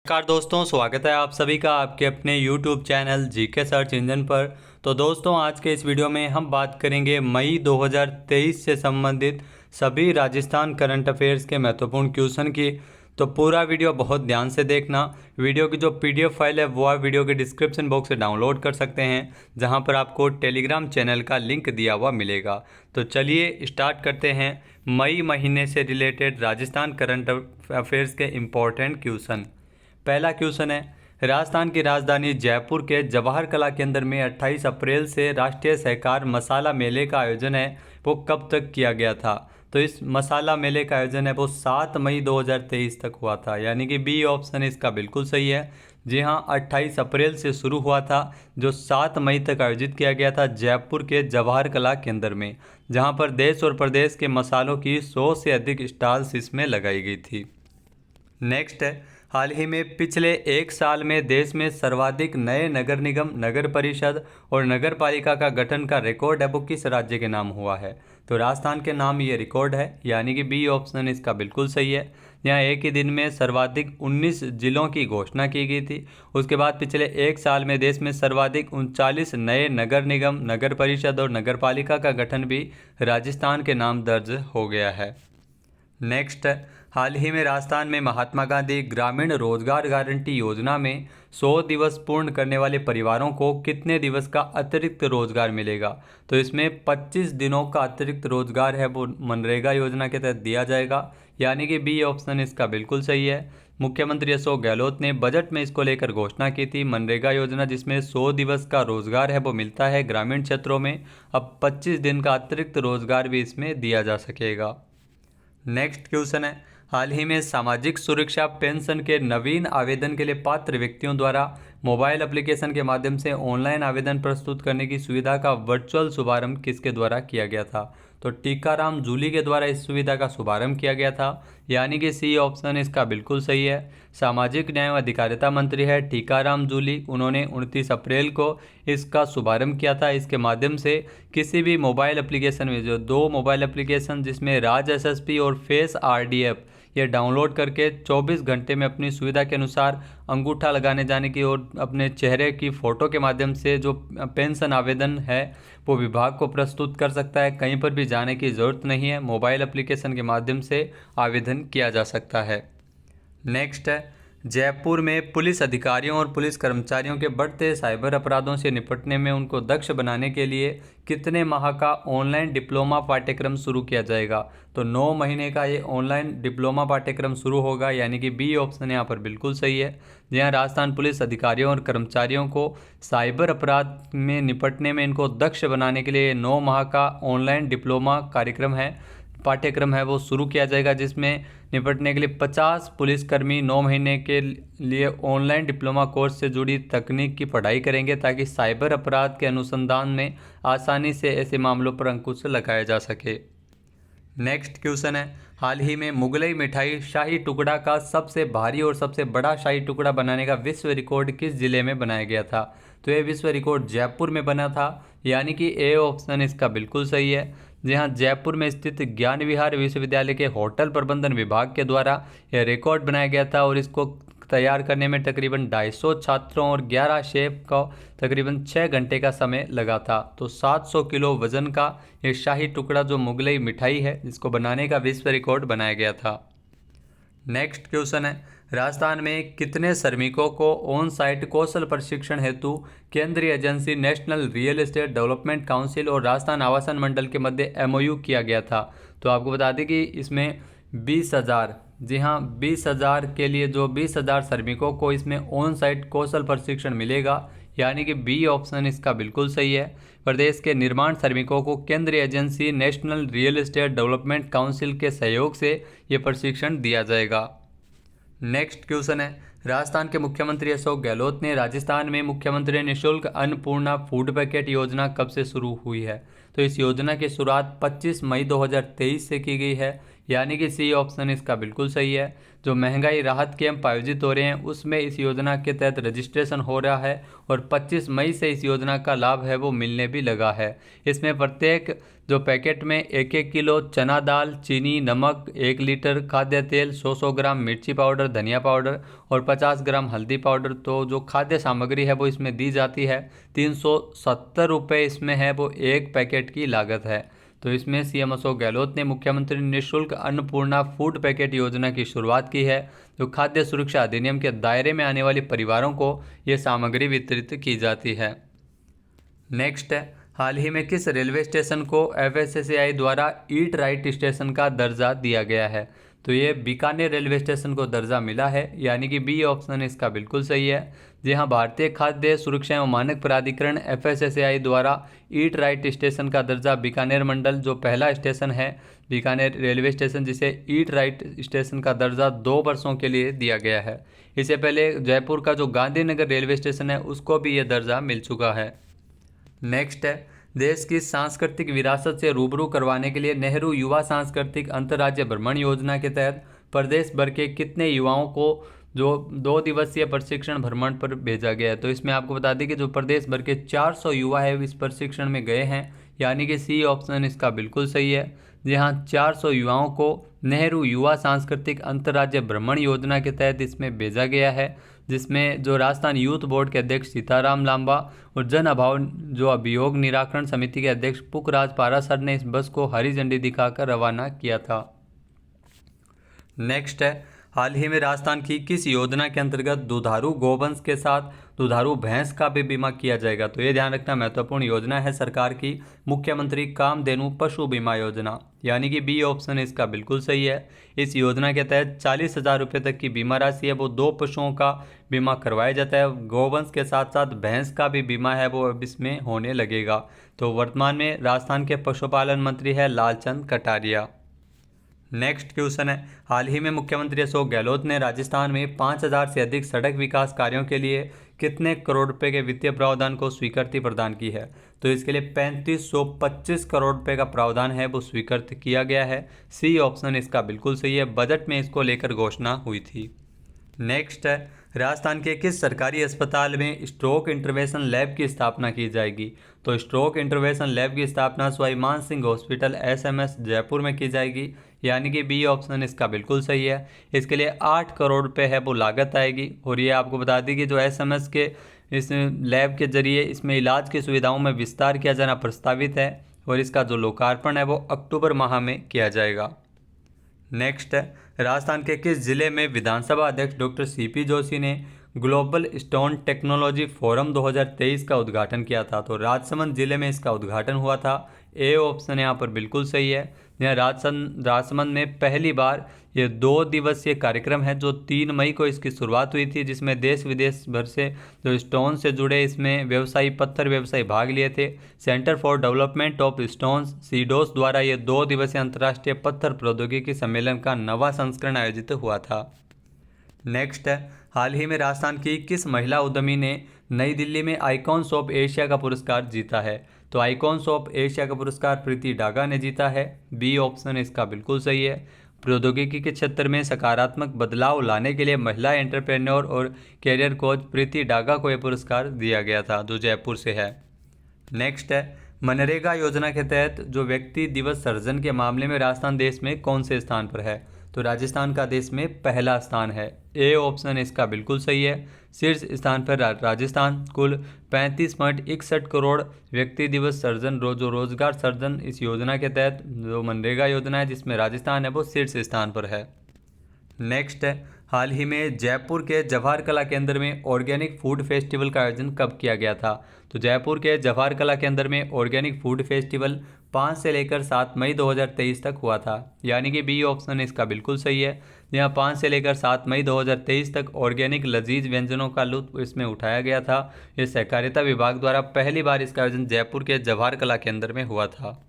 नमस्कार दोस्तों, स्वागत है आप सभी का आपके अपने YouTube channel GK search engine पर। तो दोस्तों, आज के इस वीडियो में हम बात करेंगे मई 2023 से संबंधित सभी राजस्थान करंट अफेयर्स के महत्वपूर्ण क्वेश्चन की। तो पूरा वीडियो बहुत ध्यान से देखना। वीडियो की जो PDF फाइल है वो आप वीडियो के डिस्क्रिप्शन बॉक्स से डाउनलोड कर सकते हैं, जहां पर आपको टेलीग्राम चैनल का लिंक दिया हुआ मिलेगा। तो चलिए स्टार्ट करते हैं मई महीने से रिलेटेड राजस्थान करंट अफेयर्स के इम्पोर्टेंट क्वेश्चन। पहला क्वेश्चन है, राजस्थान की राजधानी जयपुर के जवाहर कला केंद्र में 28 अप्रैल से राष्ट्रीय सहकार मसाला मेले का आयोजन है वो कब तक किया गया था। तो इस मसाला मेले का आयोजन है वो 7 मई 2023 तक हुआ था, यानी कि बी ऑप्शन इसका बिल्कुल सही है। जी हाँ, 28 अप्रैल से शुरू हुआ था, जो 7 मई तक आयोजित किया गया था जयपुर के जवाहर कला केंद्र में, जहाँ पर देश और प्रदेश के मसालों की 100 से अधिक स्टॉल्स इसमें लगाई गई थी। नेक्स्ट है, हाल ही में पिछले एक साल में देश में सर्वाधिक नए नगर निगम, नगर परिषद और नगर पालिका का गठन का रिकॉर्ड है वो किस राज्य के नाम हुआ है। तो राजस्थान के नाम ये रिकॉर्ड है, यानी कि बी ऑप्शन इसका बिल्कुल सही है। यहाँ एक ही दिन में सर्वाधिक 19 जिलों की घोषणा की गई थी। उसके बाद पिछले एक साल में देश में सर्वाधिक 39 नए नगर निगम, नगर परिषद और नगर पालिका का गठन भी राजस्थान के नाम दर्ज हो गया है। नेक्स्ट, हाल ही में राजस्थान में महात्मा गांधी ग्रामीण रोजगार गारंटी योजना में 100 दिवस पूर्ण करने वाले परिवारों को कितने दिवस का अतिरिक्त रोजगार मिलेगा। तो इसमें 25 दिनों का अतिरिक्त रोजगार है वो मनरेगा योजना के तहत दिया जाएगा, यानी कि बी ऑप्शन इसका बिल्कुल सही है। मुख्यमंत्री अशोक गहलोत ने बजट में इसको लेकर घोषणा की थी, मनरेगा योजना जिसमें 100 दिवस का रोजगार है वो मिलता है ग्रामीण क्षेत्रों में, अब 25 दिन का अतिरिक्त रोजगार भी इसमें दिया जा सकेगा। नेक्स्ट क्वेश्चन है, हाल ही में सामाजिक सुरक्षा पेंशन के नवीन आवेदन के लिए पात्र व्यक्तियों द्वारा मोबाइल एप्लीकेशन के माध्यम से ऑनलाइन आवेदन प्रस्तुत करने की सुविधा का वर्चुअल शुभारंभ किसके द्वारा किया गया था। तो टीकाराम जूली के द्वारा इस सुविधा का शुभारंभ किया गया था, यानी कि सी ऑप्शन इसका बिल्कुल सही है। सामाजिक न्याय व अधिकारिता मंत्री है टीकाराम जूली, उन्होंने 29 अप्रैल को इसका शुभारंभ किया था। इसके माध्यम से किसी भी मोबाइल एप्लीकेशन में, जो 2 मोबाइल एप्लीकेशन जिसमें राज SSP और फेस RDF, ये डाउनलोड करके 24 घंटे में अपनी सुविधा के अनुसार अंगूठा लगाने जाने की और अपने चेहरे की फ़ोटो के माध्यम से जो पेंशन आवेदन है वो विभाग को प्रस्तुत कर सकता है। कहीं पर भी जाने की ज़रूरत नहीं है, मोबाइल एप्लीकेशन के माध्यम से आवेदन किया जा सकता है। नेक्स्ट है, जयपुर में पुलिस अधिकारियों और पुलिस कर्मचारियों के बढ़ते साइबर अपराधों से निपटने में उनको दक्ष बनाने के लिए कितने माह का ऑनलाइन डिप्लोमा पाठ्यक्रम शुरू किया जाएगा। तो 9 महीने का ये ऑनलाइन डिप्लोमा पाठ्यक्रम शुरू होगा, यानी कि बी ऑप्शन यहाँ पर बिल्कुल सही है। जहाँ राजस्थान पुलिस अधिकारियों और कर्मचारियों को साइबर अपराध में निपटने में इनको दक्ष बनाने के लिए 9 माह का ऑनलाइन डिप्लोमा पाठ्यक्रम है वो शुरू किया जाएगा, जिसमें निपटने के लिए 50 पुलिसकर्मी 9 महीने के लिए ऑनलाइन डिप्लोमा कोर्स से जुड़ी तकनीक की पढ़ाई करेंगे, ताकि साइबर अपराध के अनुसंधान में आसानी से ऐसे मामलों पर अंकुश लगाया जा सके। नेक्स्ट क्वेश्चन है, हाल ही में मुगलई मिठाई शाही टुकड़ा का सबसे भारी और सबसे बड़ा शाही टुकड़ा बनाने का विश्व रिकॉर्ड किस जिले में बनाया गया था। तो यह विश्व रिकॉर्ड जयपुर में बना था, यानी कि ए ऑप्शन इसका बिल्कुल सही है। जहां जयपुर में स्थित ज्ञान विहार विश्वविद्यालय के होटल प्रबंधन विभाग के द्वारा यह रिकॉर्ड बनाया गया था, और इसको तैयार करने में तकरीबन 250 छात्रों और 11 शेफ को तकरीबन 6 घंटे का समय लगा था। तो 700 किलो वजन का ये शाही टुकड़ा जो मुगलई मिठाई है, इसको बनाने का विश्व रिकॉर्ड बनाया गया था। नेक्स्ट क्वेश्चन है, राजस्थान में कितने श्रमिकों को ऑन साइट कौशल प्रशिक्षण हेतु केंद्रीय agency national real estate development council और राजस्थान आवासन मंडल के मध्य MOU किया गया था। तो आपको बता दें कि इसमें 20,000, जी हाँ 20,000 के लिए जो 20,000 श्रमिकों को इसमें ऑन साइट कौशल प्रशिक्षण मिलेगा, यानी कि बी ऑप्शन इसका बिल्कुल सही है। प्रदेश के निर्माण श्रमिकों को केंद्रीय agency national real estate development council के सहयोग से ये प्रशिक्षण दिया जाएगा। नेक्स्ट क्वेश्चन है, राजस्थान के मुख्यमंत्री अशोक गहलोत ने राजस्थान में मुख्यमंत्री निःशुल्क अन्नपूर्णा फूड पैकेट योजना कब से शुरू हुई है। तो इस योजना की शुरुआत 25 मई 2023 से की गई है, यानी कि सी ऑप्शन इसका बिल्कुल सही है। जो महंगाई राहत कैंप आयोजित हो रहे हैं उसमें इस योजना के तहत रजिस्ट्रेशन हो रहा है और 25 मई से इस योजना का लाभ है वो मिलने भी लगा है। इसमें प्रत्येक जो पैकेट में 1-1 किलो चना दाल, चीनी, नमक, 1 लीटर खाद्य तेल, 100 ग्राम मिर्ची पाउडर, धनिया पाउडर और 50 ग्राम हल्दी पाउडर, तो जो खाद्य सामग्री है वो इसमें दी जाती है। 370 रुपये इसमें है वो एक पैकेट की लागत है। तो इसमें सीएम अशोक गहलोत ने मुख्यमंत्री निःशुल्क अन्नपूर्णा फूड पैकेट योजना की शुरुआत की है। जो खाद्य सुरक्षा अधिनियम के दायरे में आने वाले परिवारों को ये सामग्री वितरित की जाती है। नेक्स्ट है, हाल ही में किस रेलवे स्टेशन को एफएसएसएआई द्वारा ईट राइट स्टेशन का दर्जा दिया गया है? तो ये बीकानेर रेलवे स्टेशन को दर्जा मिला है, यानी कि बी ऑप्शन इसका बिल्कुल सही है। जी हाँ, भारतीय खाद्य सुरक्षा एवं मानक प्राधिकरण एफएसएसएआई द्वारा ईट राइट स्टेशन का दर्जा बीकानेर मंडल जो पहला स्टेशन है बीकानेर रेलवे स्टेशन, जिसे ईट राइट स्टेशन का दर्जा 2 वर्षों के लिए दिया गया है। इससे पहले जयपुर का जो गांधीनगर रेलवे स्टेशन है उसको भी ये दर्जा मिल चुका है। नेक्स्ट है, देश की सांस्कृतिक विरासत से रूबरू करवाने के लिए नेहरू युवा सांस्कृतिक अंतर्राज्य भ्रमण योजना के तहत प्रदेश भर के कितने युवाओं को जो 2 दिवसीय प्रशिक्षण भ्रमण पर भेजा गया है? तो इसमें आपको बता दें कि जो प्रदेश भर के 400 युवा है इस प्रशिक्षण में गए हैं, यानी कि सी ऑप्शन इसका बिल्कुल सही है। जी हाँ, 400 युवाओं को नेहरू युवा सांस्कृतिक अंतर्राज्य भ्रमण योजना के तहत इसमें भेजा गया है, जिसमें जो राजस्थान यूथ बोर्ड के अध्यक्ष सीताराम लांबा और जन अभियोग निराकरण समिति के अध्यक्ष पुखराज पारासर ने इस बस को हरी झंडी दिखाकर रवाना किया था। नेक्स्ट है, हाल ही में राजस्थान की किस योजना के अंतर्गत दुधारू गोवंश के साथ दुधारू भैंस का भी बीमा किया जाएगा? तो ये ध्यान रखना महत्वपूर्ण योजना है सरकार की मुख्यमंत्री कामधेनु पशु बीमा योजना, यानी कि बी ऑप्शन इसका बिल्कुल सही है। इस योजना के तहत 40,000 रुपये तक की बीमा राशि है वो 2 पशुओं का बीमा करवाया जाता है। गोवंश के साथ साथ भैंस का भी बीमा है वो अब इसमें होने लगेगा। तो वर्तमान में राजस्थान के पशुपालन मंत्री है लालचंद कटारिया। नेक्स्ट क्वेश्चन है, हाल ही में मुख्यमंत्री अशोक गहलोत ने राजस्थान में 5,000 से अधिक सड़क विकास कार्यों के लिए कितने करोड़ रुपए के वित्तीय प्रावधान को स्वीकृति प्रदान की है? तो इसके लिए 3525 करोड़ रुपए का प्रावधान है वो स्वीकृत किया गया है। सी ऑप्शन इसका बिल्कुल सही है, बजट में इसको लेकर घोषणा हुई थी। नेक्स्ट है, राजस्थान के किस सरकारी अस्पताल में स्ट्रोक इंटरवेंशन लैब की स्थापना की जाएगी? तो स्ट्रोक इंटरवेंशन लैब की स्थापना स्वामी मान सिंह हॉस्पिटल एसएमएस जयपुर में की जाएगी, यानी कि बी ऑप्शन इसका बिल्कुल सही है। इसके लिए 8 करोड़ रुपए है वो लागत आएगी। और ये आपको बता दी कि जो एसएमएस के इस लैब के जरिए इसमें इलाज की सुविधाओं में विस्तार किया जाना प्रस्तावित है और इसका जो लोकार्पण है वो अक्टूबर माह में किया जाएगा। नेक्स्ट है, राजस्थान के किस जिले में विधानसभा अध्यक्ष डॉक्टर सीपी जोशी ने ग्लोबल स्टोन टेक्नोलॉजी फोरम 2023 का उद्घाटन किया था? तो राजसमंद जिले में इसका उद्घाटन हुआ था। ए ऑप्शन यहाँ पर बिल्कुल सही है। यहाँ राजसमंद में पहली बार ये 2 दिवसीय कार्यक्रम है जो 3 मई को इसकी शुरुआत हुई थी, जिसमें देश विदेश भर से जो स्टोन से जुड़े इसमें व्यवसायी पत्थर व्यवसायी भाग लिए थे। Centre for development of stones CDOS द्वारा ये 2 दिवसीय अंतर्राष्ट्रीय पत्थर प्रौद्योगिकी सम्मेलन का नवा संस्करण आयोजित हुआ था। नेक्स्ट है, हाल ही में राजस्थान की किस महिला उद्यमी ने नई दिल्ली में आइकॉन्स ऑफ एशिया का पुरस्कार जीता है? तो आइकॉन्स ऑफ एशिया का पुरस्कार प्रीति डागा ने जीता है। बी ऑप्शन इसका बिल्कुल सही है। प्रौद्योगिकी के क्षेत्र में सकारात्मक बदलाव लाने के लिए महिला एंटरप्रेन्योर और कैरियर कोच प्रीति डागा को यह पुरस्कार दिया गया था, जो जयपुर से है। नेक्स्ट है, मनरेगा योजना के तहत जो व्यक्ति दिवस सृजन के मामले में राजस्थान देश में कौन से स्थान पर है? तो राजस्थान का देश में पहला स्थान है। ए ऑप्शन इसका बिल्कुल सही है। शीर्ष स्थान पर राजस्थान कुल 35.61 करोड़ व्यक्ति दिवस सर्जन जो रोजगार सर्जन इस योजना के तहत जो मनरेगा योजना है जिसमें राजस्थान है वो शीर्ष स्थान पर है। नेक्स्ट है, हाल ही में जयपुर के जवाहर कला केंद्र में ऑर्गेनिक फूड फेस्टिवल का आयोजन कब किया गया था? तो जयपुर के जवाहर कला केंद्र में ऑर्गेनिक फूड फेस्टिवल 5 से लेकर 7 मई 2023 तक हुआ था, यानी कि बी ऑप्शन इसका बिल्कुल सही है। यहाँ 5 से लेकर 7 मई 2023 तक ऑर्गेनिक लजीज व्यंजनों का लुत्फ इसमें उठाया गया था। ये सहकारिता विभाग द्वारा पहली बार इसका आयोजन जयपुर के जवाहर कला केंद्र में हुआ था।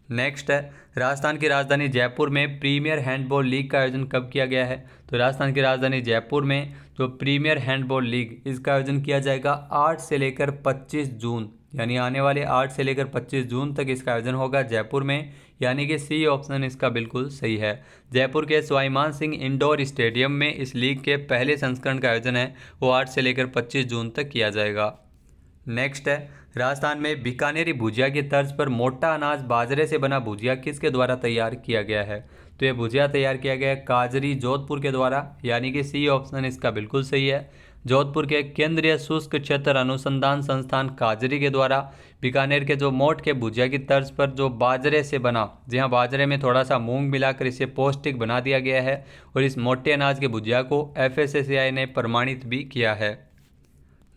नेक्स्ट है, राजस्थान की राजधानी जयपुर में प्रीमियर हैंडबॉल लीग का आयोजन कब किया गया है? तो राजस्थान की राजधानी जयपुर में जो प्रीमियर हैंडबॉल लीग इसका आयोजन किया जाएगा 8 से लेकर 25 जून, यानी आने वाले 8 से लेकर 25 जून तक इसका आयोजन होगा जयपुर में। यानी कि सी ऑप्शन इसका बिल्कुल सही है। जयपुर के सवाई मान सिंह इंडोर स्टेडियम में इस लीग के पहले संस्करण का आयोजन है वो 8 से लेकर 25 जून तक किया जाएगा। नेक्स्ट है, राजस्थान में बीकानेरी भुजिया की तर्ज पर मोटा अनाज बाजरे से बना भुजिया किसके द्वारा तैयार किया गया है? तो ये भुजिया तैयार किया गया है काजरी जोधपुर के द्वारा, यानी कि सी ऑप्शन इसका बिल्कुल सही है। जोधपुर के केंद्रीय शुष्क क्षेत्र अनुसंधान संस्थान काजरी के द्वारा बीकानेर के जो मोट के भुजिया की तर्ज पर जो बाजरे से बना, जी हाँ, बाजरे में थोड़ा सा मूंग मिलाकर इसे पौष्टिक बना दिया गया है और इस मोटे अनाज के भुजिया को FSSAI ने प्रमाणित भी किया है।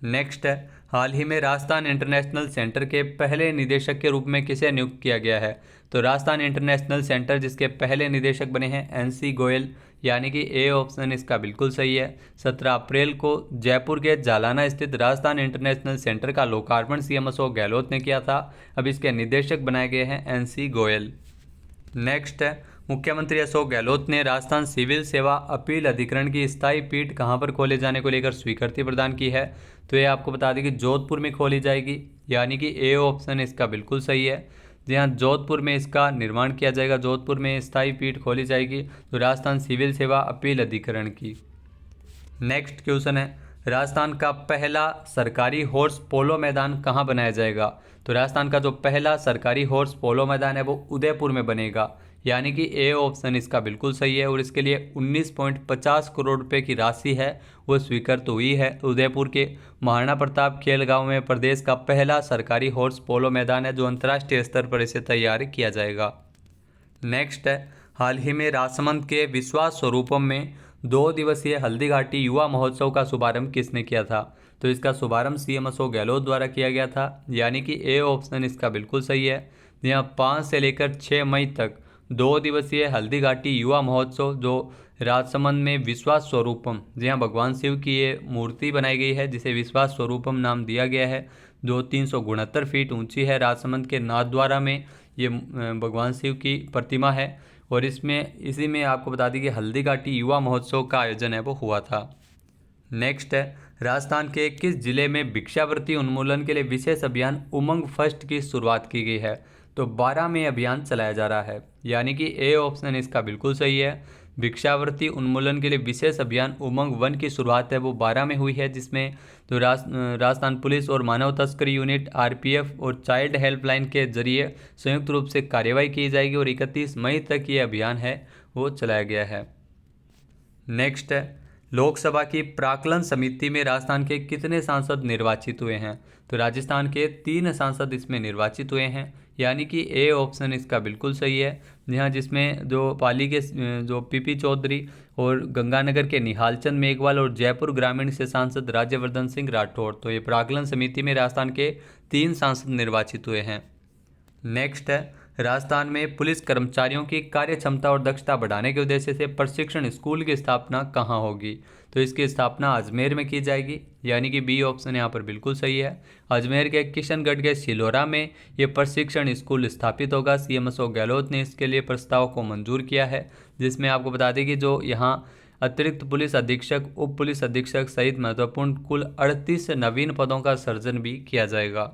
नेक्स्ट है, हाल ही में राजस्थान इंटरनेशनल सेंटर के पहले निदेशक के रूप में किसे नियुक्त किया गया है? तो राजस्थान इंटरनेशनल सेंटर जिसके पहले निदेशक बने हैं NC गोयल, यानी कि ए ऑप्शन इसका बिल्कुल सही है। 17 अप्रैल को जयपुर के जालाना स्थित राजस्थान इंटरनेशनल सेंटर का लोकार्पण CM अशोक गहलोत ने किया था। अब इसके निदेशक बनाए गए हैं NC गोयल। नेक्स्ट है, मुख्यमंत्री अशोक गहलोत ने राजस्थान सिविल सेवा अपील अधिकरण की स्थायी पीठ कहां पर खोले जाने को लेकर स्वीकृति प्रदान की है? तो ये आपको बता दें कि जोधपुर में खोली जाएगी, यानी कि ए ऑप्शन इसका बिल्कुल सही है। जी हाँ, जोधपुर में इसका निर्माण किया जाएगा, जोधपुर में स्थायी पीठ खोली जाएगी तो राजस्थान सिविल सेवा अपील अधिकरण की। नेक्स्ट क्वेश्चन है, राजस्थान का पहला सरकारी हॉर्स पोलो मैदान कहाँ बनाया जाएगा? तो राजस्थान का जो पहला सरकारी हॉर्स पोलो मैदान है वो उदयपुर में बनेगा, यानी कि ए ऑप्शन इसका बिल्कुल सही है और इसके लिए 19.50 करोड़ रुपए की राशि है वो स्वीकृत हुई है। उदयपुर के महाराणा प्रताप खेल गांव में प्रदेश का पहला सरकारी हॉर्स पोलो मैदान है जो अंतर्राष्ट्रीय स्तर पर इसे तैयार किया जाएगा। नेक्स्ट है, हाल ही में राजसमंद के विश्वास स्वरूपम में 2 दिवसीय हल्दी घाटी युवा महोत्सव का शुभारंभ किसने किया था? तो इसका शुभारंभ CM अशोक गहलोत द्वारा किया गया था, यानी कि ए ऑप्शन इसका बिल्कुल सही है। यहाँ 5 से लेकर 6 मई तक 2 दिवसीय हल्दी घाटी युवा महोत्सव जो राजसमंद में विश्वास स्वरूपम, जी हाँ, भगवान शिव की ये मूर्ति बनाई गई है जिसे विश्वास स्वरूपम नाम दिया गया है, जो 369 फीट ऊंची है। राजसमंद के नाथद्वारा में ये भगवान शिव की प्रतिमा है और इसी में आपको बता दें कि हल्दी घाटी युवा महोत्सव का आयोजन है वो हुआ था। नेक्स्ट है, राजस्थान के किस जिले में भिक्षावृत्ति उन्मूलन के लिए विशेष अभियान उमंग फर्स्ट की शुरुआत की गई है? तो 12 में अभियान चलाया जा रहा है, यानी कि ए ऑप्शन इसका बिल्कुल सही है। भिक्षावृत्ति उन्मूलन के लिए विशेष अभियान उमंग 1 की शुरुआत है वो 12 में हुई है, जिसमें जो राजस्थान पुलिस और मानव तस्करी यूनिट RPF और चाइल्ड हेल्पलाइन के जरिए संयुक्त रूप से कार्यवाही की जाएगी और 31 मई तक ये अभियान है वो चलाया गया है। नेक्स्ट है, लोकसभा की प्राक्कलन समिति में राजस्थान के कितने सांसद निर्वाचित हुए हैं? तो राजस्थान के 3 सांसद इसमें निर्वाचित हुए हैं, यानी कि ए ऑप्शन इसका बिल्कुल सही है। यहाँ जिसमें जो पाली के जो PP चौधरी और गंगानगर के निहालचंद मेघवाल और जयपुर ग्रामीण से सांसद राज्यवर्धन सिंह राठौर, तो ये प्राक्कलन समिति में राजस्थान के 3 सांसद निर्वाचित हुए हैं। नेक्स्ट है, राजस्थान में पुलिस कर्मचारियों की कार्य क्षमता और दक्षता बढ़ाने के उद्देश्य से प्रशिक्षण स्कूल की स्थापना कहाँ होगी? तो इसकी स्थापना अजमेर में की जाएगी, यानी कि बी ऑप्शन यहाँ पर बिल्कुल सही है। अजमेर के किशनगढ़ के सिलोरा में ये प्रशिक्षण स्कूल स्थापित होगा। CM अशोक गहलोत ने इसके लिए प्रस्ताव को मंजूर किया है, जिसमें आपको बता दें कि जो यहाँ अतिरिक्त पुलिस अधीक्षक, उप पुलिस अधीक्षक सहित महत्वपूर्ण कुल 38 नवीन पदों का सृजन भी किया जाएगा।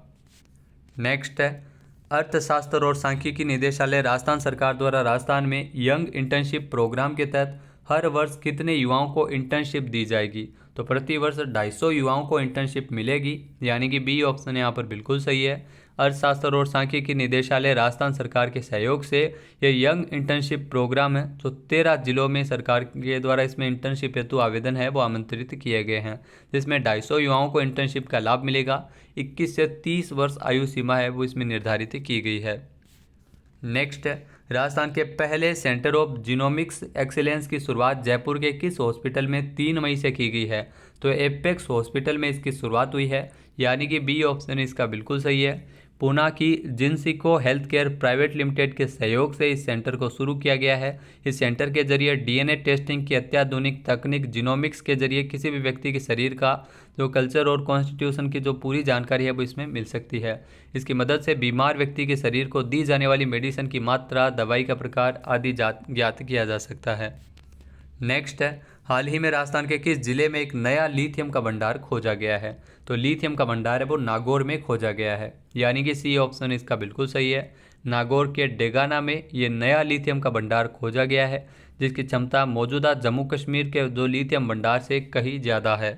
नेक्स्ट है, अर्थशास्त्र और सांख्यिकी निदेशालय राजस्थान सरकार द्वारा राजस्थान में यंग इंटर्नशिप प्रोग्राम के तहत हर वर्ष कितने युवाओं को इंटर्नशिप दी जाएगी? तो प्रति वर्ष 250 युवाओं को इंटर्नशिप मिलेगी, यानी कि बी ऑप्शन यहाँ पर बिल्कुल सही है। अर्थशास्त्र और सांख्यिकी निदेशालय राजस्थान सरकार के सहयोग से यह यंग इंटर्नशिप प्रोग्राम है जो 13 जिलों में सरकार के द्वारा इसमें इंटर्नशिप हेतु आवेदन है वो आमंत्रित किए गए हैं, जिसमें 250 युवाओं को इंटर्नशिप का लाभ मिलेगा। 21 से 30 वर्ष आयु सीमा है वो इसमें निर्धारित की गई है। नेक्स्ट है, राजस्थान के पहले सेंटर ऑफ जीनोमिक्स एक्सीलेंस की शुरुआत जयपुर के किस हॉस्पिटल में 3 मई से की गई है? तो एपेक्स हॉस्पिटल में इसकी शुरुआत हुई है, यानी कि बी ऑप्शन इसका बिल्कुल सही है। पूना की जिनसिको हेल्थ केयर प्राइवेट लिमिटेड के सहयोग से इस सेंटर को शुरू किया गया है। इस सेंटर के जरिए DNA टेस्टिंग की अत्याधुनिक तकनीक जीनोमिक्स के जरिए किसी भी व्यक्ति के शरीर का जो कल्चर और कॉन्स्टिट्यूशन की जो पूरी जानकारी है वो इसमें मिल सकती है। इसकी मदद से बीमार व्यक्ति के शरीर को दी जाने वाली मेडिसिन की मात्रा, दवाई का प्रकार आदि ज्ञात किया जा सकता है। नेक्स्ट है, हाल ही में राजस्थान के किस जिले में एक नया लिथियम का भंडार खोजा गया है? तो लिथियम का भंडार है वो नागौर में खोजा गया है, यानी कि सी ऑप्शन इसका बिल्कुल सही है। नागौर के डेगाना में ये नया लिथियम का भंडार खोजा गया है, जिसकी क्षमता मौजूदा जम्मू कश्मीर के जो लिथियम भंडार से कहीं ज़्यादा है।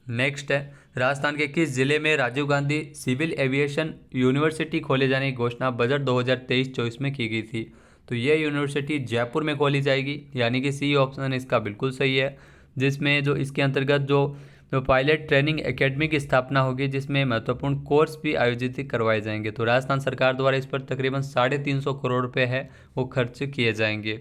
नेक्स्ट है, राजस्थान के किस जिले में Rajiv Gandhi civil aviation university खोले जाने की घोषणा बजट 2023-24 में की गई थी? तो यह यूनिवर्सिटी जयपुर में खोली जाएगी, यानी कि सी ऑप्शन इसका बिल्कुल सही है। जिसमें जो इसके अंतर्गत जो पायलट ट्रेनिंग एकेडमी की स्थापना होगी, जिसमें महत्वपूर्ण कोर्स भी आयोजित करवाए जाएंगे। तो राजस्थान सरकार द्वारा इस पर तकरीबन 350 करोड़ रुपये है वो खर्च किए जाएंगे।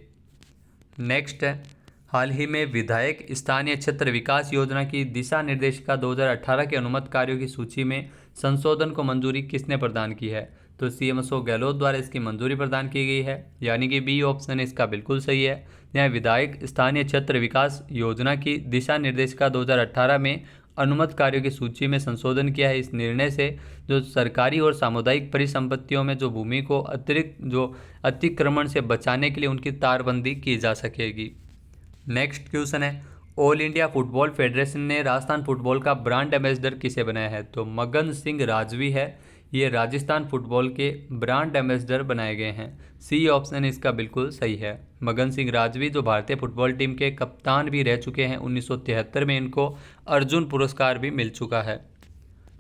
नेक्स्ट है, हाल ही में विधायक स्थानीय क्षेत्र विकास योजना की दिशा निर्देशिका 2018 के अनुमत कार्यों की सूची में संशोधन को मंजूरी किसने प्रदान की है? तो सीएम अशोक गहलोत द्वारा इसकी मंजूरी प्रदान की गई है, यानी कि बी ऑप्शन इसका बिल्कुल सही है। यहाँ विधायक स्थानीय क्षेत्र विकास योजना की दिशा निर्देशिका 2018 में अनुमत कार्यों की सूची में संशोधन किया है। इस निर्णय से जो सरकारी और सामुदायिक परिसंपत्तियों में जो भूमि को अतिरिक्त जो अतिक्रमण से बचाने के लिए उनकी तारबंदी की जा सकेगी। नेक्स्ट क्वेश्चन है, ऑल इंडिया फुटबॉल फेडरेशन ने राजस्थान फुटबॉल का ब्रांड एम्बेसडर किसे बनाया है? तो मगन सिंह राजवी है, ये राजस्थान फुटबॉल के ब्रांड एम्बेसडर बनाए गए हैं। सी ऑप्शन इसका बिल्कुल सही है। मगन सिंह राजवी जो भारतीय फुटबॉल टीम के कप्तान भी रह चुके हैं, 1973 में इनको अर्जुन पुरस्कार भी मिल चुका है।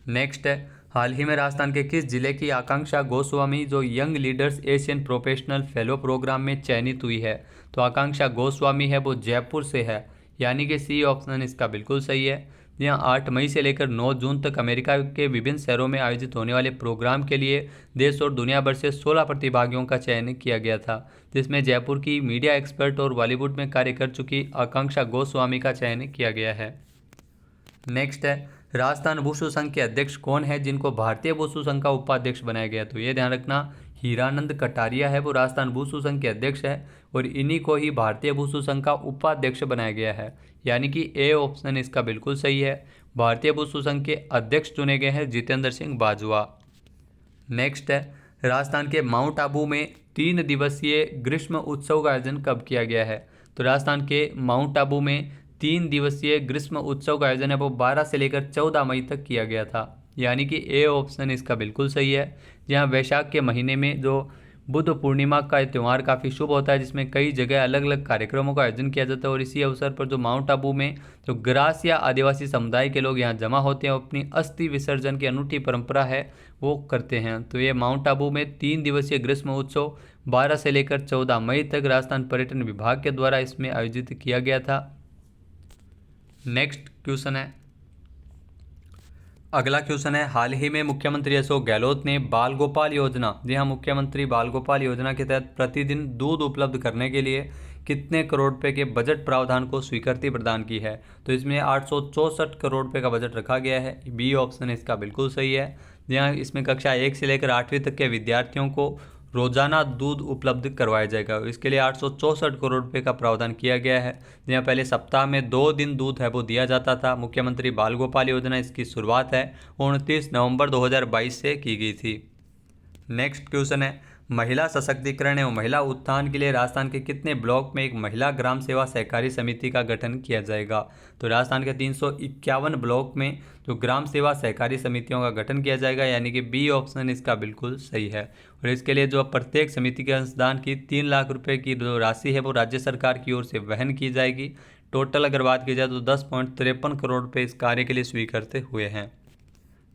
नेक्स्ट है, हाल ही में राजस्थान के किस जिले की आकांक्षा गोस्वामी जो young leaders Asian professional fellow program में चयनित हुई है? तो आकांक्षा गोस्वामी है वो जयपुर से है, यानी कि सी ऑप्शन इसका बिल्कुल सही है। यहाँ 8 मई से लेकर 9 जून तक अमेरिका के विभिन्न शहरों में आयोजित होने वाले प्रोग्राम के लिए देश और दुनिया भर से 16 प्रतिभागियों का चयन किया गया था, जिसमें जयपुर की मीडिया एक्सपर्ट और बॉलीवुड में कार्य कर चुकी आकांक्षा गोस्वामी का चयन किया गया है। नेक्स्ट है, राजस्थान वुशु संघ के अध्यक्ष कौन है जिनको भारतीय वुशु संघ का उपाध्यक्ष बनाया गया? तो ये ध्यान रखना, हीरानंद कटारिया है वो राजस्थान वुशु संघ के अध्यक्ष है और इन्हीं को ही भारतीय वुशु संघ का उपाध्यक्ष बनाया गया है, यानी कि ए ऑप्शन इसका बिल्कुल सही है। भारतीय वुशु संघ के अध्यक्ष चुने गए हैं जितेंद्र सिंह बाजवा। नेक्स्ट है, राजस्थान के माउंट आबू में 3 दिवसीय ग्रीष्म उत्सव का आयोजन कब किया गया है? तो राजस्थान के माउंट आबू में 3 दिवसीय ग्रीष्म उत्सव का आयोजन है वो 12 से लेकर 14 मई तक किया गया था, यानी कि ए ऑप्शन इसका बिल्कुल सही है। जहाँ वैशाख के महीने में जो बुद्ध पूर्णिमा का त्यौहार काफ़ी शुभ होता है, जिसमें कई जगह अलग अलग कार्यक्रमों का आयोजन किया जाता है और इसी अवसर पर जो माउंट आबू में जो ग्रास या आदिवासी समुदाय के लोग यहाँ जमा होते हैं, अपनी अस्थि विसर्जन की अनूठी परंपरा है वो करते हैं। तो ये माउंट आबू में 3 दिवसीय ग्रीष्म उत्सव 12 से लेकर 14 मई तक राजस्थान पर्यटन विभाग के द्वारा इसमें आयोजित किया गया था। नेक्स्ट क्वेश्चन है, अगला क्वेश्चन है, हाल ही में मुख्यमंत्री अशोक गहलोत ने बाल गोपाल योजना, जी हाँ मुख्यमंत्री बाल गोपाल योजना के तहत प्रतिदिन दूध उपलब्ध करने के लिए कितने करोड़ रुपए के बजट प्रावधान को स्वीकृति प्रदान की है? तो इसमें 864 करोड़ रुपए का बजट रखा गया है। बी ऑप्शन इसका बिल्कुल सही है। जहाँ इसमें कक्षा 1 से लेकर 8वीं तक के विद्यार्थियों को रोजाना दूध उपलब्ध करवाया जाएगा। इसके लिए 864 करोड़ रुपए का प्रावधान किया गया है। जहाँ पहले सप्ताह में 2 दिन दूध है वो दिया जाता था। मुख्यमंत्री बाल गोपाल योजना इसकी शुरुआत है 29 नवंबर 2022 से की गई थी। नेक्स्ट क्वेश्चन है, महिला सशक्तिकरण एवं महिला उत्थान के लिए राजस्थान के कितने ब्लॉक में एक महिला ग्राम सेवा सहकारी समिति का गठन किया जाएगा? तो राजस्थान के 351 ब्लॉक में जो ग्राम सेवा सहकारी समितियों का गठन किया जाएगा, यानी कि बी ऑप्शन इसका बिल्कुल सही है। और इसके लिए जो प्रत्येक समिति के अंशदान की 3 लाख रुपए की जो राशि है वो राज्य सरकार की ओर से वहन की जाएगी। टोटल अगर बात की जाए तो 10.53 करोड़ रुपये इस कार्य के लिए स्वीकृत हुए हैं।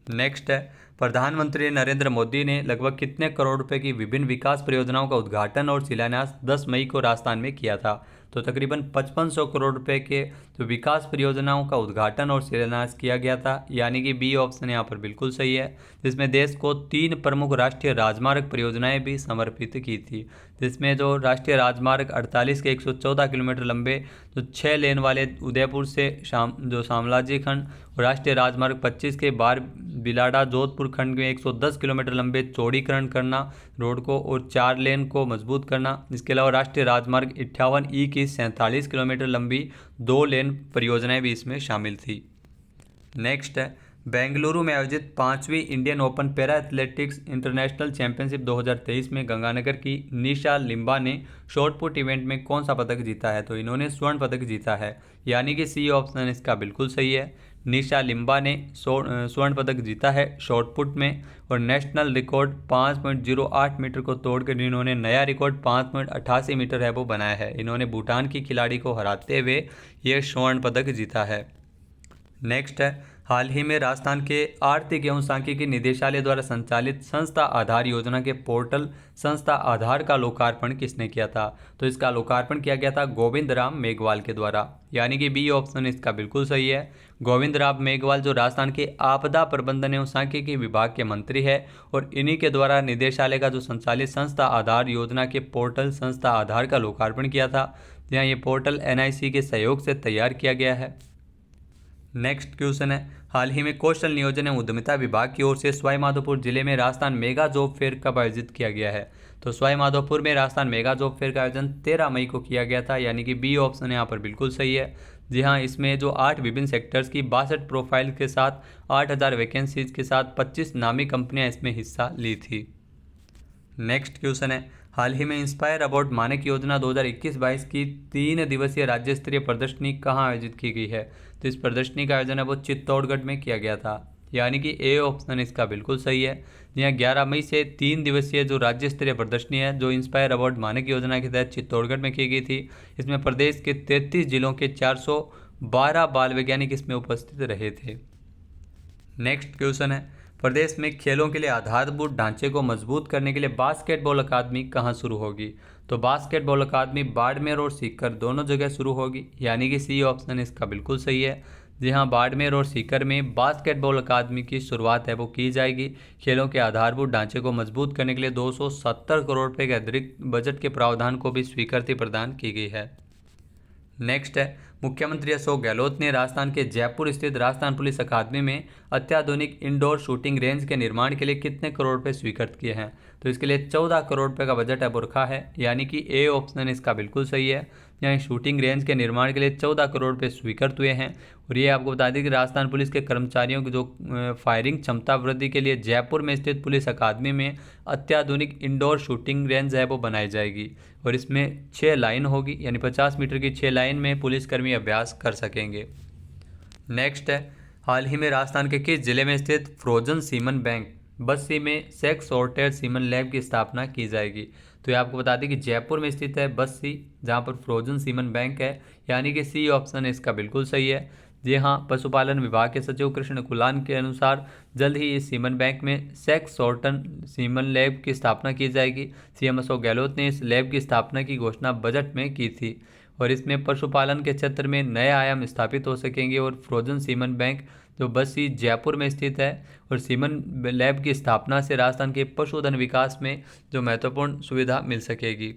नेक्स्ट है, प्रधानमंत्री नरेंद्र मोदी ने लगभग कितने करोड़ रुपए की विभिन्न विकास परियोजनाओं का उद्घाटन और शिलान्यास 10 मई को राजस्थान में किया था? तो तकरीबन 5500 करोड़ रुपए के जो विकास परियोजनाओं का उद्घाटन और शिलान्यास किया गया था, यानी कि बी ऑप्शन यहाँ पर बिल्कुल सही है। जिसमें देश को 3 प्रमुख राष्ट्रीय राजमार्ग परियोजनाएं भी समर्पित की थी, जिसमें जो राष्ट्रीय राजमार्ग 48 के 114 किलोमीटर लंबे जो 6 लेन वाले उदयपुर से शामलाजी खंड और राष्ट्रीय राजमार्ग 25 के बार बिलाड़ा जोधपुर खंड में 110 किलोमीटर लंबे चौड़ीकरण करना रोड को और 4 लेन को मजबूत करना। इसके अलावा राष्ट्रीय राजमार्ग 58E की 47 किलोमीटर लंबी 2 लेन परियोजनाएं भी इसमें शामिल थी। नेक्स्ट है, बेंगलुरु में आयोजित 5वीं Indian open para athletics international championship 2023 में गंगानगर की निशा लिम्बा ने शॉट पुट इवेंट में कौन सा पदक जीता है? तो इन्होंने स्वर्ण पदक जीता है, यानी कि सी ऑप्शन इसका बिल्कुल सही है। निशा लिम्बा ने स्वर्ण पदक जीता है शॉट पुट में, और नेशनल रिकॉर्ड 5.08 मीटर को तोड़कर इन्होंने नया रिकॉर्ड 5.88 मीटर है वो बनाया है। इन्होंने भूटान की खिलाड़ी को हराते हुए ये स्वर्ण पदक जीता है। नेक्स्ट है, हाल ही में राजस्थान के आर्थिक एवं सांख्यिकी निदेशालय द्वारा संचालित संस्था आधार योजना के पोर्टल संस्था आधार का लोकार्पण किसने किया था? तो इसका लोकार्पण किया गया था गोविंद राम मेघवाल के द्वारा, यानी कि बी ऑप्शन इसका बिल्कुल सही है। गोविंद राम मेघवाल जो राजस्थान के आपदा प्रबंधन एवं सांख्यिकी विभाग के मंत्री है, और इन्हीं के द्वारा निदेशालय का जो संचालित संस्था आधार योजना के पोर्टल संस्था आधार का लोकार्पण किया था, जहाँ ये पोर्टल NIC के सहयोग से तैयार किया गया है। नेक्स्ट क्वेश्चन है, हाल ही में कौशल नियोजन एवं उद्यमिता विभाग की ओर से सवाईमाधोपुर जिले में राजस्थान मेगा जॉब फेयर कब आयोजित किया गया है? तो सवाईमाधोपुर में राजस्थान मेगा जॉब फेयर का आयोजन 13 मई को किया गया था, यानी कि बी ऑप्शन यहाँ पर बिल्कुल सही है। जी हाँ, इसमें जो 8 विभिन्न सेक्टर्स की 62 प्रोफाइल के साथ 8000 वैकेंसीज के साथ 25 नामी कंपनियां इसमें हिस्सा ली थी। नेक्स्ट क्वेश्चन है, हाल ही में इंस्पायर अवार्ड मानक योजना 2021-22 की 3 दिवसीय राज्य स्तरीय प्रदर्शनी कहाँ आयोजित की गई है? तो इस प्रदर्शनी का आयोजन है वो चित्तौड़गढ़ में किया गया था, यानी कि ए ऑप्शन इसका बिल्कुल सही है। यहाँ 11 मई से 3 दिवसीय जो राज्य स्तरीय प्रदर्शनी है जो इंस्पायर अवार्ड मानक योजना के तहत चित्तौड़गढ़ में की गई थी, इसमें प्रदेश के 33 जिलों के 412 बाल वैज्ञानिक इसमें उपस्थित रहे थे। नेक्स्ट क्वेश्चन है, प्रदेश में खेलों के लिए आधारभूत ढांचे को मजबूत करने के लिए बास्केटबॉल अकादमी कहाँ शुरू होगी? तो बास्केटबॉल अकादमी बाड़मेर और सीकर दोनों जगह शुरू होगी, यानी कि सी ऑप्शन इसका बिल्कुल सही है। जी हाँ, बाड़मेर और सीकर में बास्केटबॉल अकादमी की शुरुआत है वो की जाएगी। खेलों के आधारभूत ढांचे को मजबूत करने के लिए 270 करोड़ रुपये के अतिरिक्त बजट के प्रावधान को भी स्वीकृति प्रदान की गई है। नेक्स्ट है, मुख्यमंत्री अशोक गहलोत ने राजस्थान के जयपुर स्थित राजस्थान पुलिस अकादमी में अत्याधुनिक इंडोर शूटिंग रेंज के निर्माण के लिए कितने करोड़ रुपए स्वीकृत किए हैं? तो इसके लिए 14 करोड़ रुपए का बजट अब रखा है, यानी कि ए ऑप्शन इसका बिल्कुल सही है। यहाँ शूटिंग रेंज के निर्माण के लिए 14 करोड़ रुपए स्वीकृत हुए हैं। और ये आपको बता दें कि राजस्थान पुलिस के कर्मचारियों की जो फायरिंग क्षमता वृद्धि के लिए जयपुर में स्थित पुलिस अकादमी में अत्याधुनिक इंडोर शूटिंग रेंज है वो बनाई जाएगी, और इसमें 6 लाइन होगी, यानी 50 मीटर की 6 लाइन में पुलिसकर्मी अभ्यास कर सकेंगे। नेक्स्ट है, हाल ही में राजस्थान के किस जिले में स्थित फ्रोजन सीमन बैंक बस्सी में सेक्स सॉर्टेड सीमन लैब की स्थापना की जाएगी? तो ये आपको बता दें कि जयपुर में स्थित है बस्सी, जहाँ पर फ्रोजन सीमन बैंक है, यानी कि सी ऑप्शन इसका बिल्कुल सही है। जी हाँ, पशुपालन विभाग के सचिव कृष्ण कुलान के अनुसार जल्द ही इस सीमन बैंक में सेक्स सॉर्टन सीमन लैब की स्थापना की जाएगी। CM अशोक गहलोत ने इस लैब की स्थापना की घोषणा बजट में की थी, और इसमें पशुपालन के क्षेत्र में नए आयाम स्थापित हो सकेंगे। और फ्रोजन सीमन बैंक जो बस्सी जयपुर में स्थित है, और सीमन लैब की स्थापना से राजस्थान के पशुधन विकास में जो महत्वपूर्ण सुविधा मिल सकेगी।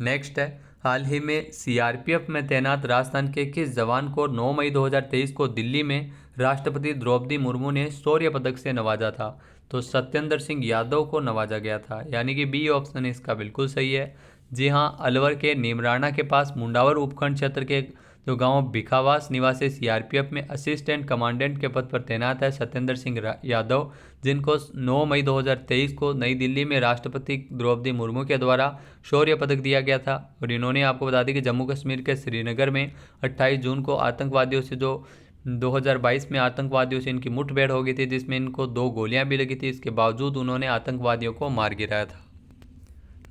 नेक्स्ट है, हाल ही में CRPF में तैनात राजस्थान के किस जवान को 9 मई 2023 को दिल्ली में राष्ट्रपति द्रौपदी मुर्मू ने शौर्य पदक से नवाजा था? तो सत्येंद्र सिंह यादव को नवाजा गया था, यानी कि बी ऑप्शन इसका बिल्कुल सही है। जी हाँ, अलवर के नीमराणा के पास मुंडावर उपखंड क्षेत्र के जो गांव भिखावास निवासी CRPF में असिस्टेंट कमांडेंट के पद पर तैनात है सत्येंद्र सिंह यादव, जिनको 9 मई 2023 को नई दिल्ली में राष्ट्रपति द्रौपदी मुर्मू के द्वारा शौर्य पदक दिया गया था। और इन्होंने आपको बता दें कि जम्मू कश्मीर के श्रीनगर में 28 जून को आतंकवादियों से जो 2022 में आतंकवादियों से इनकी मुठभेड़ हो गई थी, जिसमें इनको 2 गोलियां भी लगी थी। इसके बावजूद उन्होंने आतंकवादियों को मार गिराया था।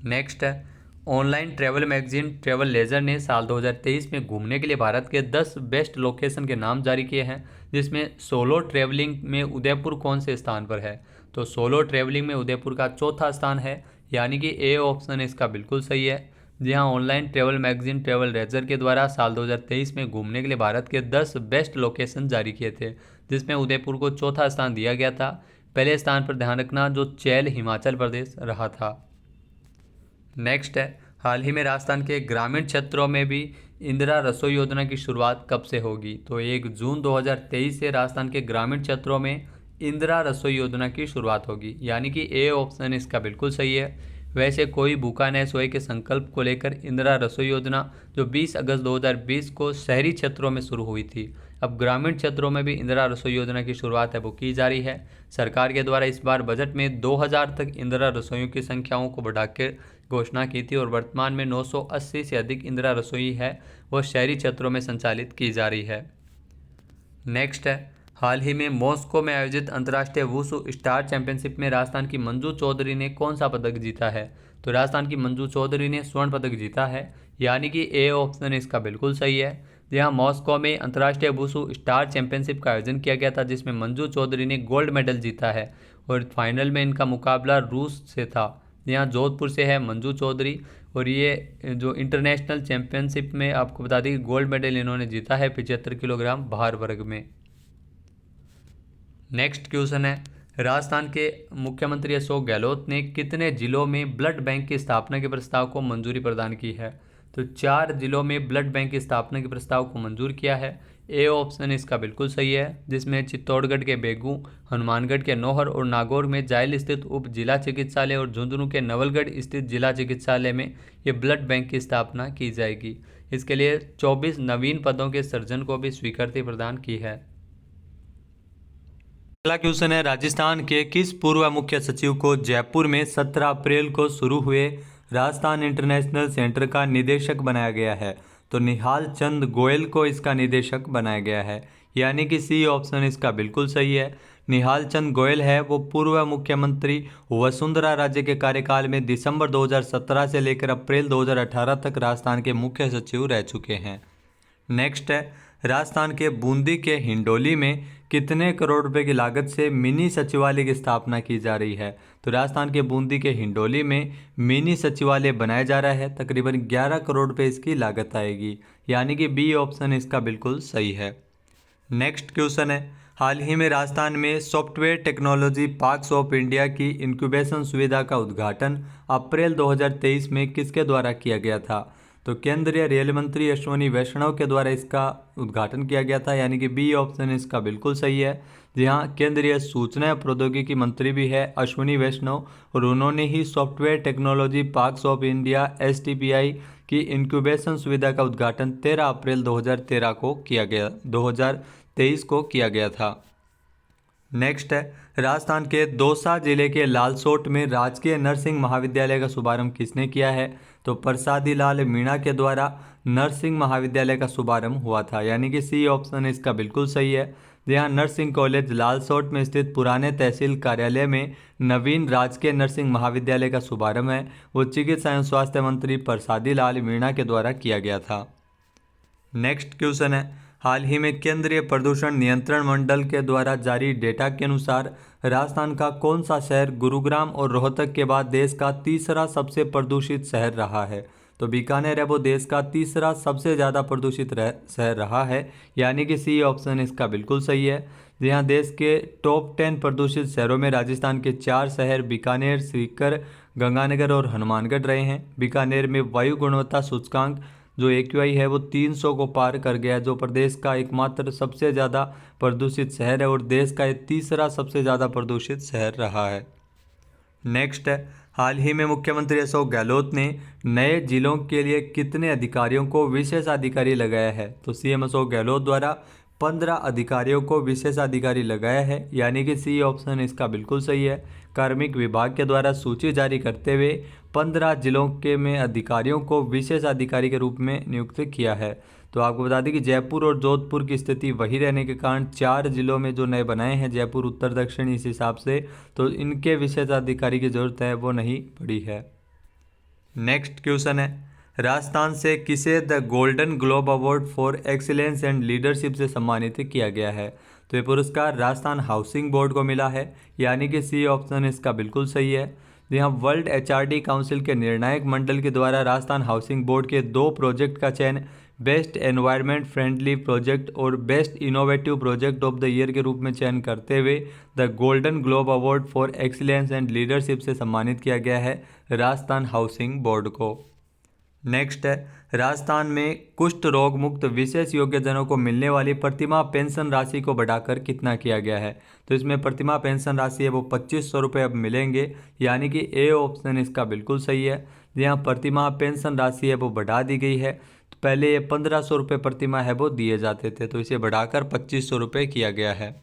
नेक्स्ट है, online travel magazine travel leisure ने साल 2023 में घूमने के लिए भारत के 10 बेस्ट लोकेशन के नाम जारी किए हैं, जिसमें सोलो ट्रैवलिंग में उदयपुर कौन से स्थान पर है? तो सोलो ट्रैवलिंग में उदयपुर का चौथा स्थान है, यानी कि ए ऑप्शन इसका बिल्कुल सही है। जी हाँ, online travel magazine travel leisure के द्वारा साल 2023 में घूमने के लिए भारत के 10 बेस्ट लोकेशन जारी किए थे, जिसमें उदयपुर को चौथा स्थान दिया गया था। पहले स्थान पर ध्यान रखना जो चैल हिमाचल प्रदेश रहा था। नेक्स्ट है, हाल ही में राजस्थान के ग्रामीण क्षेत्रों में भी इंदिरा रसोई योजना की शुरुआत कब से होगी? तो 1 जून 2023 से राजस्थान के ग्रामीण क्षेत्रों में इंदिरा रसोई योजना की शुरुआत होगी, यानी कि ए ऑप्शन इसका बिल्कुल सही है। वैसे कोई भूखा न सोए के संकल्प को लेकर इंदिरा रसोई योजना जो 20 अगस्त 2020 को शहरी क्षेत्रों में शुरू हुई थी, अब ग्रामीण क्षेत्रों में भी इंदिरा रसोई योजना की शुरुआत है वो की जा रही है। सरकार के द्वारा इस बार बजट में 2000 तक इंदिरा रसोइयों की संख्याओं को बढ़ाकर घोषणा की थी और वर्तमान में 980 से अधिक इंदिरा रसोई है वो शहरी क्षेत्रों में संचालित की जा रही है। नेक्स्ट है, हाल ही में मॉस्को में आयोजित अंतर्राष्ट्रीय वुशु स्टार चैंपियनशिप में राजस्थान की मंजू चौधरी ने कौन सा पदक जीता है? तो राजस्थान की मंजू चौधरी ने स्वर्ण पदक जीता है, यानी कि ए ऑप्शन इसका बिल्कुल सही है। जहाँ मॉस्को में अंतर्राष्ट्रीय वुशु स्टार चैंपियनशिप का आयोजन किया गया था जिसमें मंजू चौधरी ने गोल्ड मेडल जीता है और फाइनल में इनका मुकाबला रूस से था। यहाँ जोधपुर से है मंजू चौधरी और ये जो इंटरनेशनल चैंपियनशिप में आपको बता दें कि गोल्ड मेडल इन्होंने जीता है 75 किलोग्राम भार वर्ग में। नेक्स्ट क्वेश्चन है, राजस्थान के मुख्यमंत्री अशोक गहलोत ने कितने जिलों में ब्लड बैंक की स्थापना के प्रस्ताव को मंजूरी प्रदान की है? तो 4 जिलों में ब्लड बैंक की स्थापना के प्रस्ताव को मंजूर किया है। ए ऑप्शन इसका बिल्कुल सही है, जिसमें चित्तौड़गढ़ के बेगू, हनुमानगढ़ के नौहर और नागौर में जायल स्थित उप जिला चिकित्सालय और झुंझुनू के नवलगढ़ स्थित जिला चिकित्सालय में ये ब्लड बैंक की स्थापना की जाएगी। इसके लिए 24 नवीन पदों के सृजन को भी स्वीकृति प्रदान की है। अगला क्वेश्चन है, राजस्थान के किस पूर्व मुख्य सचिव को जयपुर में 17 अप्रैल को शुरू हुए राजस्थान इंटरनेशनल सेंटर का निदेशक बनाया गया है? तो निहाल चंद गोयल को इसका निदेशक बनाया गया है, यानी कि सी ऑप्शन इसका बिल्कुल सही है। निहाल चंद गोयल है वो पूर्व मुख्यमंत्री वसुंधरा राजे के कार्यकाल में दिसंबर 2017 से लेकर अप्रैल 2018 तक राजस्थान के मुख्य सचिव रह चुके हैं। नेक्स्ट है, राजस्थान के बूंदी के हिंडोली में कितने करोड़ रुपए की लागत से मिनी सचिवालय की स्थापना की जा रही है? तो राजस्थान के बूंदी के हिंडोली में मिनी सचिवालय बनाया जा रहा है, तकरीबन 11 करोड़ रुपए इसकी लागत आएगी, यानी कि बी ऑप्शन इसका बिल्कुल सही है। नेक्स्ट क्वेश्चन है, हाल ही में राजस्थान में software technology parks of India की इंक्यूबेशन सुविधा का उद्घाटन अप्रैल 2023 में किसके द्वारा किया गया था? तो केंद्रीय रेल मंत्री अश्विनी वैष्णव के द्वारा इसका उद्घाटन किया गया था, यानी कि बी ऑप्शन इसका बिल्कुल सही है। जहाँ केंद्रीय सूचना प्रौद्योगिकी मंत्री भी है अश्विनी वैष्णव और उन्होंने ही software technology parks of India STPI की इंक्यूबेशन सुविधा का उद्घाटन 13 अप्रैल 2023 को किया गया था। नेक्स्ट है, राजस्थान के दौसा जिले के लालसोट में राजकीय नर्सिंग महाविद्यालय का शुभारंभ किसने किया है? तो प्रसादी लाल मीणा के द्वारा नर्सिंग महाविद्यालय का शुभारंभ हुआ था, यानी कि सी ऑप्शन इसका बिल्कुल सही है। जहाँ नर्सिंग कॉलेज लालसोट में स्थित पुराने तहसील कार्यालय में नवीन राजकीय नर्सिंग महाविद्यालय का शुभारंभ है वो चिकित्सा एवं स्वास्थ्य मंत्री प्रसादी लाल मीणा के द्वारा किया गया था। नेक्स्ट क्वेश्चन है, हाल ही में केंद्रीय प्रदूषण नियंत्रण मंडल के द्वारा जारी डेटा के अनुसार राजस्थान का कौन सा शहर गुरुग्राम और रोहतक के बाद देश का तीसरा सबसे प्रदूषित शहर रहा है? तो बीकानेर है वो देश का तीसरा सबसे ज़्यादा प्रदूषित शहर रहा है, यानी कि सी ऑप्शन इसका बिल्कुल सही है। जहाँ देश के टॉप 10 प्रदूषित शहरों में राजस्थान के 4 शहर बीकानेर, सीकर, गंगानगर और हनुमानगढ़ रहे हैं। बीकानेर में वायु गुणवत्ता सूचकांक जो AQI है वो 300 को पार कर गया, जो प्रदेश का एकमात्र सबसे ज़्यादा प्रदूषित शहर है और देश का तीसरा सबसे ज़्यादा प्रदूषित शहर रहा है। नेक्स्ट है, हाल ही में मुख्यमंत्री अशोक गहलोत ने नए जिलों के लिए कितने अधिकारियों को विशेषाधिकारी लगाया है? तो CM अशोक गहलोत द्वारा 15 अधिकारियों को विशेषाधिकारी लगाया है, यानी कि सी ऑप्शन इसका बिल्कुल सही है। कार्मिक विभाग के द्वारा सूची जारी करते हुए 15 जिलों के में अधिकारियों को विशेषाधिकारी के रूप में नियुक्त किया है। तो आपको बता दें कि जयपुर और जोधपुर की स्थिति वही रहने के कारण 4 जिलों में जो नए बनाए हैं जयपुर उत्तर दक्षिण इस हिसाब से, तो इनके विशेषाधिकारी की जरूरत है वो नहीं पड़ी है। नेक्स्ट क्वेश्चन है, राजस्थान से किसे the golden globe award for excellence and leadership से सम्मानित किया गया है? तो ये पुरस्कार राजस्थान हाउसिंग बोर्ड को मिला है, यानी कि सी ऑप्शन इसका बिल्कुल सही है। यहाँ वर्ल्ड HRD काउंसिल के निर्णायक मंडल के द्वारा राजस्थान हाउसिंग बोर्ड के 2 प्रोजेक्ट का चयन बेस्ट एनवायरनमेंट फ्रेंडली प्रोजेक्ट और best innovative project of the year के रूप में चयन करते हुए the golden globe award for excellence and leadership से सम्मानित किया गया है राजस्थान हाउसिंग बोर्ड को। नेक्स्ट है, राजस्थान में कुष्ठ रोग मुक्त विशेष योग्यजनों को मिलने वाली प्रतिमाह पेंशन राशि को बढ़ाकर कितना किया गया है? तो इसमें प्रतिमाह पेंशन राशि है वो 2500 रुपये अब मिलेंगे, यानी कि ए ऑप्शन इसका बिल्कुल सही है। जी हाँ, प्रतिमाह पेंशन राशि है वो बढ़ा दी गई है। तो पहले ये 1500 रुपये प्रतिमाह है वो दिए जाते थे, तो इसे बढ़ाकर 2500 रुपये किया गया है।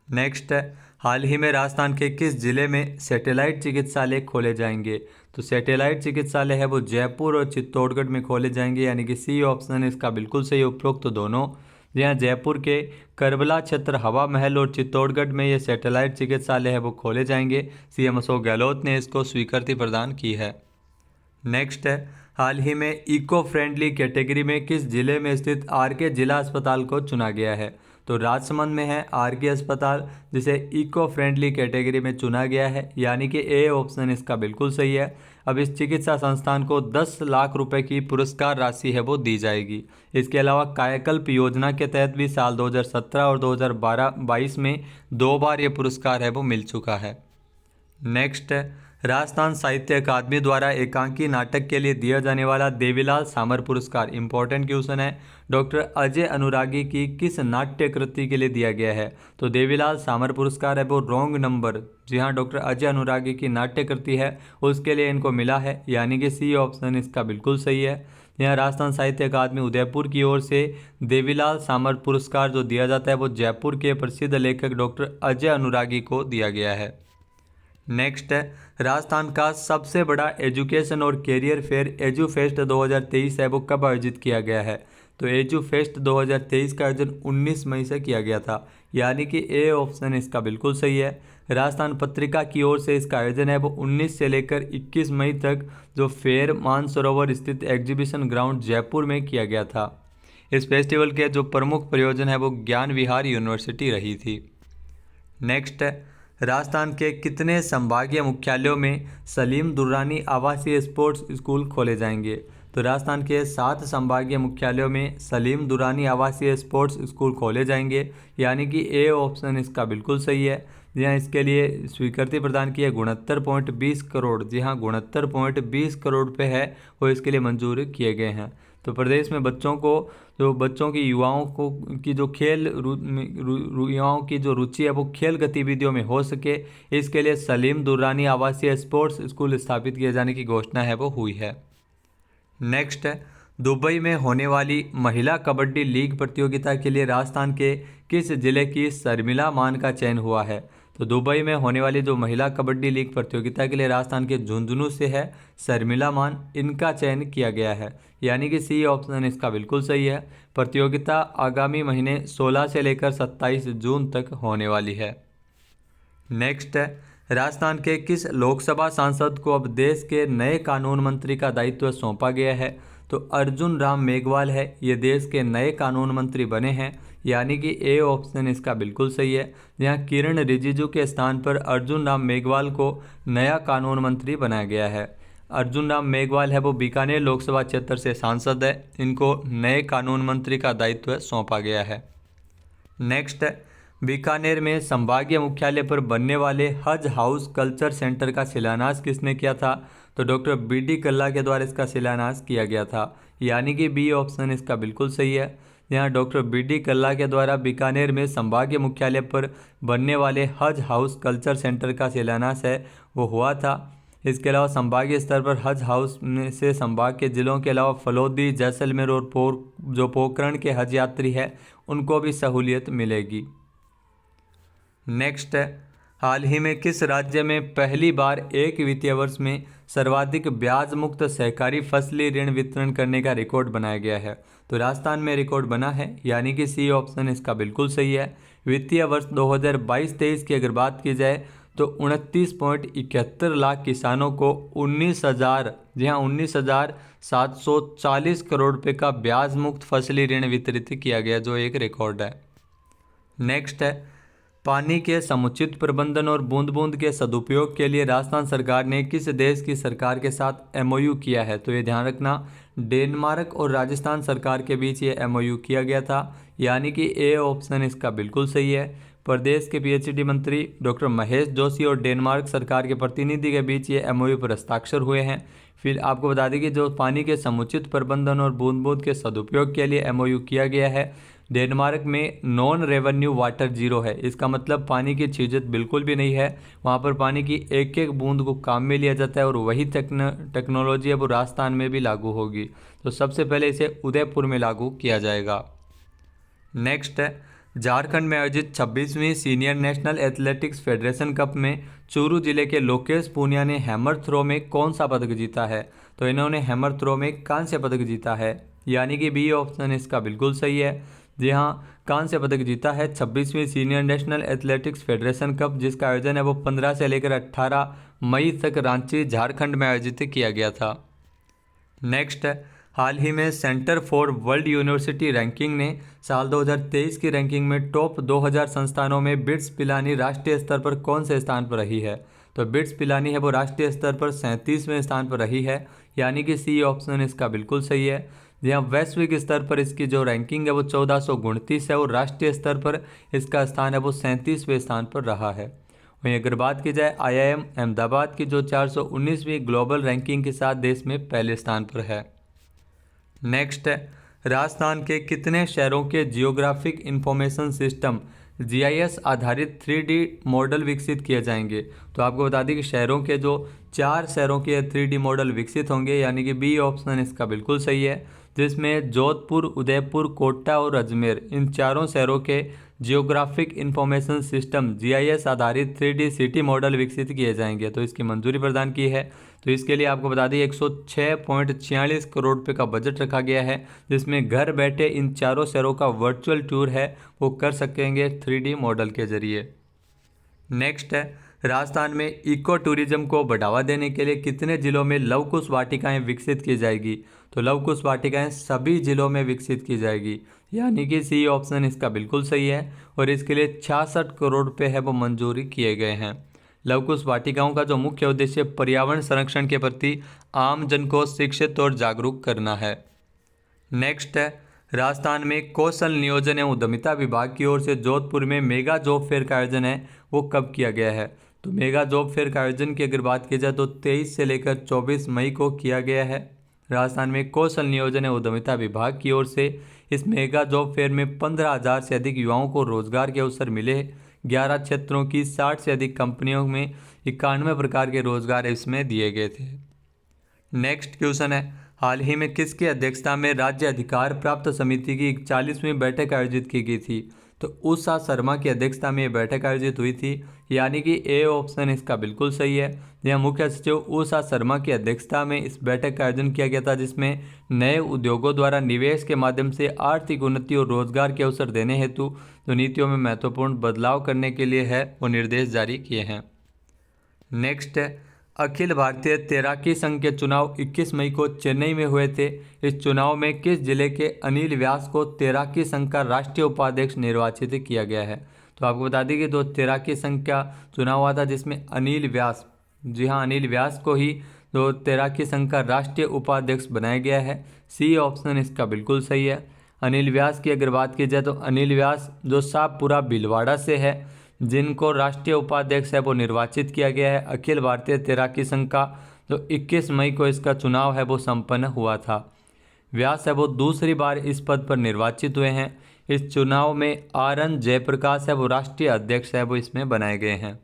नेक्स्ट है, हाल ही में राजस्थान के किस जिले में सैटेलाइट चिकित्सालय खोले जाएंगे? तो सैटेलाइट चिकित्सालय है वो जयपुर और चित्तौड़गढ़ में खोले जाएंगे, यानी कि सी ऑप्शन इसका बिल्कुल सही। उपरोक्त तो दोनों, जी हाँ, जयपुर के करबला क्षेत्र हवा महल और चित्तौड़गढ़ में ये सैटेलाइट चिकित्सालय है वो खोले जाएंगे। सीएम अशोक गहलोत ने इसको स्वीकृति प्रदान की है। नेक्स्ट है, हाल ही में इको फ्रेंडली कैटेगरी में किस जिले में स्थित आरके जिला अस्पताल को चुना गया है? तो राजसमंद में है आरके अस्पताल, जिसे इको फ्रेंडली कैटेगरी में चुना गया है, यानी कि ए ऑप्शन इसका बिल्कुल सही है। अब इस चिकित्सा संस्थान को 10 लाख रुपए की पुरस्कार राशि है वो दी जाएगी। इसके अलावा कायाकल्प योजना के तहत भी साल 2017 और 2022 में 2 बार ये पुरस्कार है वो मिल चुका है। नेक्स्ट है, राजस्थान साहित्य अकादमी द्वारा एकांकी नाटक के लिए दिया जाने वाला देवीलाल सामर पुरस्कार, इंपॉर्टेंट क्वेश्चन है, डॉक्टर अजय अनुरागी की किस नाट्य कृति के लिए दिया गया है? तो देवीलाल सामर पुरस्कार है वो रॉन्ग नंबर, जी हाँ, डॉक्टर अजय अनुरागी की नाट्य कृति है उसके लिए इनको मिला है, यानी कि सी ऑप्शन इसका बिल्कुल सही है। यहाँ राजस्थान साहित्य अकादमी उदयपुर की ओर से देवीलाल सामर पुरस्कार जो दिया जाता है वो जयपुर के प्रसिद्ध लेखक डॉक्टर अजय अनुरागी को दिया गया है। नेक्स्ट है, राजस्थान का सबसे बड़ा एजुकेशन और कैरियर फेयर एजुफेस्ट 2023 है वो कब आयोजित किया गया है? तो एजुफेस्ट 2023 का आयोजन 19 मई से किया गया था, यानी कि ए ऑप्शन इसका बिल्कुल सही है। राजस्थान पत्रिका की ओर से इसका आयोजन है वो 19 से लेकर 21 मई तक जो फेयर मानसरोवर स्थित एग्जीबिशन ग्राउंड जयपुर में किया गया था। इस फेस्टिवल के जो प्रमुख प्रयोजन है वो ज्ञान विहार यूनिवर्सिटी रही थी। नेक्स्ट है, राजस्थान के कितने संभागीय मुख्यालयों में सलीम दुर्रानी आवासीय स्पोर्ट्स स्कूल खोले जाएंगे? तो राजस्थान के 7 संभागीय मुख्यालयों में सलीम दुर्रानी आवासीय स्पोर्ट्स स्कूल खोले जाएंगे, यानी कि ए ऑप्शन इसका बिल्कुल सही है। जी हाँ, इसके लिए स्वीकृति प्रदान की है 69.20 करोड़, जी हाँ, 69.20 करोड़ रुपये है वो इसके लिए मंजूर किए गए हैं। तो प्रदेश में बच्चों की युवाओं को की जो युवाओं की जो रुचि है वो खेल गतिविधियों में हो सके, इसके लिए सलीम दुर्रानी आवासीय स्पोर्ट्स स्कूल स्थापित किए जाने की घोषणा है वो हुई है। नेक्स्ट है, दुबई में होने वाली महिला कबड्डी लीग प्रतियोगिता के लिए राजस्थान के किस जिले की शर्मिला मान का चयन हुआ है? तो दुबई में होने वाली जो महिला कबड्डी लीग प्रतियोगिता के लिए राजस्थान के झुंझुनू से है शर्मिला मान, इनका चयन किया गया है, यानी कि सी ऑप्शन इसका बिल्कुल सही है। प्रतियोगिता आगामी महीने 16 से लेकर 27 जून तक होने वाली है। नेक्स्ट है, राजस्थान के किस लोकसभा सांसद को अब देश के नए कानून मंत्री का दायित्व सौंपा गया है? तो अर्जुन राम मेघवाल है ये देश के नए कानून मंत्री बने हैं, यानी कि ए ऑप्शन इसका बिल्कुल सही है। यहाँ किरण रिजिजू के स्थान पर अर्जुन राम मेघवाल को नया कानून मंत्री बनाया गया है। अर्जुन राम मेघवाल है वो बीकानेर लोकसभा क्षेत्र से सांसद है, इनको नए कानून मंत्री का दायित्व सौंपा गया है। नेक्स्ट है, बीकानेर में संभागीय मुख्यालय पर बनने वाले हज हाउस कल्चर सेंटर का शिलान्यास किसने किया था? तो डॉक्टर बी.डी. कल्ला के द्वारा इसका शिलान्यास किया गया था, यानी कि बी ऑप्शन इसका बिल्कुल सही है। यहाँ डॉक्टर बी.डी. कल्ला के द्वारा बीकानेर में संभागीय मुख्यालय पर बनने वाले हज हाउस कल्चर सेंटर का शिलान्यास है वो हुआ था। इसके अलावा संभागीय स्तर पर हज हाउस में से संभाग के जिलों के अलावा फलोदी, जैसलमेर और पोखरण के हज यात्री है उनको भी सहूलियत मिलेगी। नेक्स्ट है, हाल ही में किस राज्य में पहली बार एक वित्तीय वर्ष में सर्वाधिक ब्याज मुक्त सहकारी फसली ऋण वितरण करने का रिकॉर्ड बनाया गया है? तो राजस्थान में रिकॉर्ड बना है, यानी कि सी ऑप्शन इसका बिल्कुल सही है। वित्तीय वर्ष 2022-23 की अगर बात की जाए तो 29.71 लाख किसानों को 19,740 करोड़ रुपये का ब्याज मुक्त फसली ऋण वितरित किया गया, जो एक रिकॉर्ड है। नेक्स्ट है, पानी के समुचित प्रबंधन और बूंद बूंद के सदुपयोग के लिए राजस्थान सरकार ने किस देश की सरकार के साथ एमओयू किया है? तो ये ध्यान रखना, डेनमार्क और राजस्थान सरकार के बीच ये एमओयू किया गया था, यानी कि ए ऑप्शन इसका बिल्कुल सही है। प्रदेश के पीएचडी मंत्री डॉक्टर महेश जोशी और डेनमार्क सरकार के प्रतिनिधि के बीच ये एमओयू पर हस्ताक्षर हुए हैं। फिर आपको बता दें कि जो पानी के समुचित प्रबंधन और बूंद बूंद के सदुपयोग के लिए एमओयू किया गया है, डेनमार्क में नॉन रेवेन्यू वाटर जीरो है। इसका मतलब पानी की छीजत बिल्कुल भी नहीं है। वहाँ पर पानी की एक एक बूंद को काम में लिया जाता है और वही टेक्नोलॉजी है वो राजस्थान में भी लागू होगी। तो सबसे पहले इसे उदयपुर में लागू किया जाएगा। नेक्स्ट है, झारखंड में आयोजित 26वीं senior national athletics federation cup में चूरू जिले के लोकेश पूनिया ने हैमर थ्रो में कौन सा पदक जीता है? तो इन्होंने हैमर थ्रो में कांस्य पदक जीता है, यानी कि बी ऑप्शन इसका बिल्कुल सही है। जी हाँ, कांस्य पदक जीता है 26वीं senior national athletics federation cup, जिसका आयोजन है वो 15 से लेकर 18 मई तक रांची झारखंड में आयोजित किया गया था। नेक्स्ट है, हाल ही में centre for world university ranking ने साल 2023 की रैंकिंग में टॉप 2000 संस्थानों में बिट्स पिलानी राष्ट्रीय स्तर पर कौन से स्थान पर रही है? तो बिट्स पिलानी है वो राष्ट्रीय स्तर पर 37वें स्थान पर रही है, यानी कि सी ऑप्शन इसका बिल्कुल सही है। जहाँ वैश्विक स्तर पर इसकी जो रैंकिंग है वो 1429 है और राष्ट्रीय स्तर पर इसका स्थान है वो 37वें स्थान पर रहा है। वहीं अगर बात की जाए IIM अहमदाबाद की, जो 419वीं ग्लोबल रैंकिंग के साथ देश में पहले स्थान पर है। नेक्स्ट है, राजस्थान के कितने शहरों के जियोग्राफिक इंफॉर्मेशन सिस्टम GIS आधारित 3D मॉडल विकसित किए जाएंगे? तो आपको बता दें कि शहरों के जो 4 शहरों के 3D मॉडल विकसित होंगे, यानी कि बी ऑप्शन इसका बिल्कुल सही है, जिसमें जोधपुर, उदयपुर, कोटा और अजमेर, इन चारों शहरों के जियोग्राफिक इंफॉर्मेशन सिस्टम GIS आधारित 3D सिटी मॉडल विकसित किए जाएंगे। तो इसकी मंजूरी प्रदान की है। तो इसके लिए आपको बता दें 106.46 करोड़ रुपये का बजट रखा गया है, जिसमें घर बैठे इन चारों शहरों का वर्चुअल टूर है वो कर सकेंगे 3D मॉडल के जरिए। नेक्स्ट है, राजस्थान में इको टूरिज्म को बढ़ावा देने के लिए कितने जिलों में लव कुश वाटिकाएं विकसित की जाएगी? तो लव कुश वाटिकाएं सभी जिलों में विकसित की जाएगी, यानी कि सी ऑप्शन इसका बिल्कुल सही है और इसके लिए 66 करोड़ रुपये है वो मंजूरी किए गए हैं। लव कुश वाटिकाओं का जो मुख्य उद्देश्य पर्यावरण संरक्षण के प्रति आम जन को शिक्षित और जागरूक करना है। नेक्स्ट है, राजस्थान में कौशल नियोजन एवं उद्यमिता विभाग की ओर से जोधपुर में मेगा जॉब फेयर का आयोजन है वो कब किया गया है? तो मेगा जॉब फेयर का आयोजन की अगर बात की जाए तो 23 से लेकर 24 मई को किया गया है। राजस्थान में कौशल नियोजन एवं उद्यमिता विभाग की ओर से इस मेगा जॉब फेयर में 15,000 से अधिक युवाओं को रोजगार के अवसर मिले। 11 क्षेत्रों की 60 से अधिक कंपनियों में 91 प्रकार के रोजगार इसमें दिए गए थे। नेक्स्ट क्वेश्चन है, हाल ही में किसकी अध्यक्षता में राज्य अधिकार प्राप्त समिति की 41वीं बैठक आयोजित की गई थी? तो उषा शर्मा की अध्यक्षता में ये बैठक आयोजित हुई थी, यानी कि ए ऑप्शन इसका बिल्कुल सही है। यह मुख्य सचिव उषा शर्मा की अध्यक्षता में इस बैठक का आयोजन किया गया था, जिसमें नए उद्योगों द्वारा निवेश के माध्यम से आर्थिक उन्नति और रोजगार के अवसर देने हेतु जो नीतियों में महत्वपूर्ण बदलाव करने के लिए है वो निर्देश जारी किए हैं। नेक्स्ट है, अखिल भारतीय तैराकी संघ के चुनाव 21 मई को चेन्नई में हुए थे। इस चुनाव में किस जिले के अनिल व्यास को तैराकी संघ का राष्ट्रीय उपाध्यक्ष निर्वाचित किया गया है? तो आपको बता दें कि जो तैराकी संघ का चुनाव हुआ था जिसमें अनिल व्यास, जी हाँ, अनिल व्यास को ही जो तैराकी संघ का राष्ट्रीय उपाध्यक्ष बनाया गया है। सी ऑप्शन इसका बिल्कुल सही है। अनिल व्यास की अगर बात की जाए तो अनिल व्यास जो शाहपुरा भीलवाड़ा से है, जिनको राष्ट्रीय उपाध्यक्ष है वो निर्वाचित किया गया है। अखिल भारतीय तैराकी संघ का जो 21 मई को इसका चुनाव है वो संपन्न हुआ था। व्यास है वो दूसरी बार इस पद पर निर्वाचित हुए हैं। इस चुनाव में RN जयप्रकाश है वो राष्ट्रीय अध्यक्ष है वो इसमें बनाए गए हैं।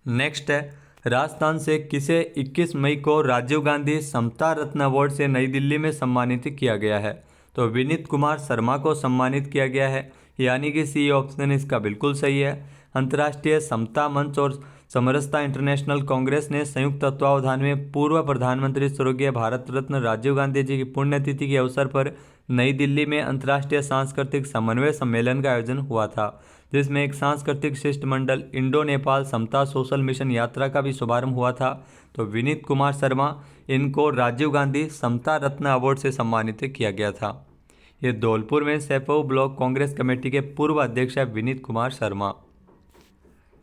नेक्स्ट है, राजस्थान से किसे 21 मई को राजीव गांधी समता रत्न अवार्ड से नई दिल्ली में सम्मानित किया गया है? तो विनीत कुमार शर्मा को सम्मानित किया गया है, यानी कि सी ऑप्शन इसका बिल्कुल सही है। अंतर्राष्ट्रीय समता मंच और समरसता इंटरनेशनल कांग्रेस ने संयुक्त तत्वावधान में पूर्व प्रधानमंत्री स्वर्गीय भारत रत्न राजीव गांधी जी की पुण्यतिथि के अवसर पर नई दिल्ली में अंतर्राष्ट्रीय सांस्कृतिक समन्वय सम्मेलन का आयोजन हुआ था, जिसमें एक सांस्कृतिक शिष्टमंडल इंडो नेपाल समता सोशल मिशन यात्रा का भी शुभारंभ हुआ था। तो विनीत कुमार शर्मा, इनको राजीव गांधी समता रत्न अवार्ड से सम्मानित किया गया था। ये धौलपुर में सैफऊ ब्लॉक कांग्रेस कमेटी के पूर्व अध्यक्ष है विनीत कुमार शर्मा।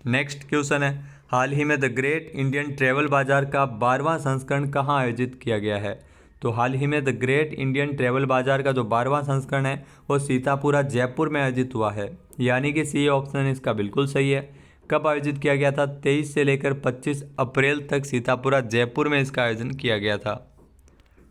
नेक्स्ट क्वेश्चन है, हाल ही में द ग्रेट इंडियन ट्रैवल बाजार का 12वां संस्करण कहाँ आयोजित किया गया है? तो हाल ही में द ग्रेट इंडियन ट्रैवल बाजार का जो 12वां संस्करण है वो सीतापुरा जयपुर में आयोजित हुआ है, यानी कि सी ऑप्शन इसका बिल्कुल सही है। कब आयोजित किया गया था? 23 से लेकर 25 अप्रैल तक सीतापुरा जयपुर में इसका आयोजन किया गया था।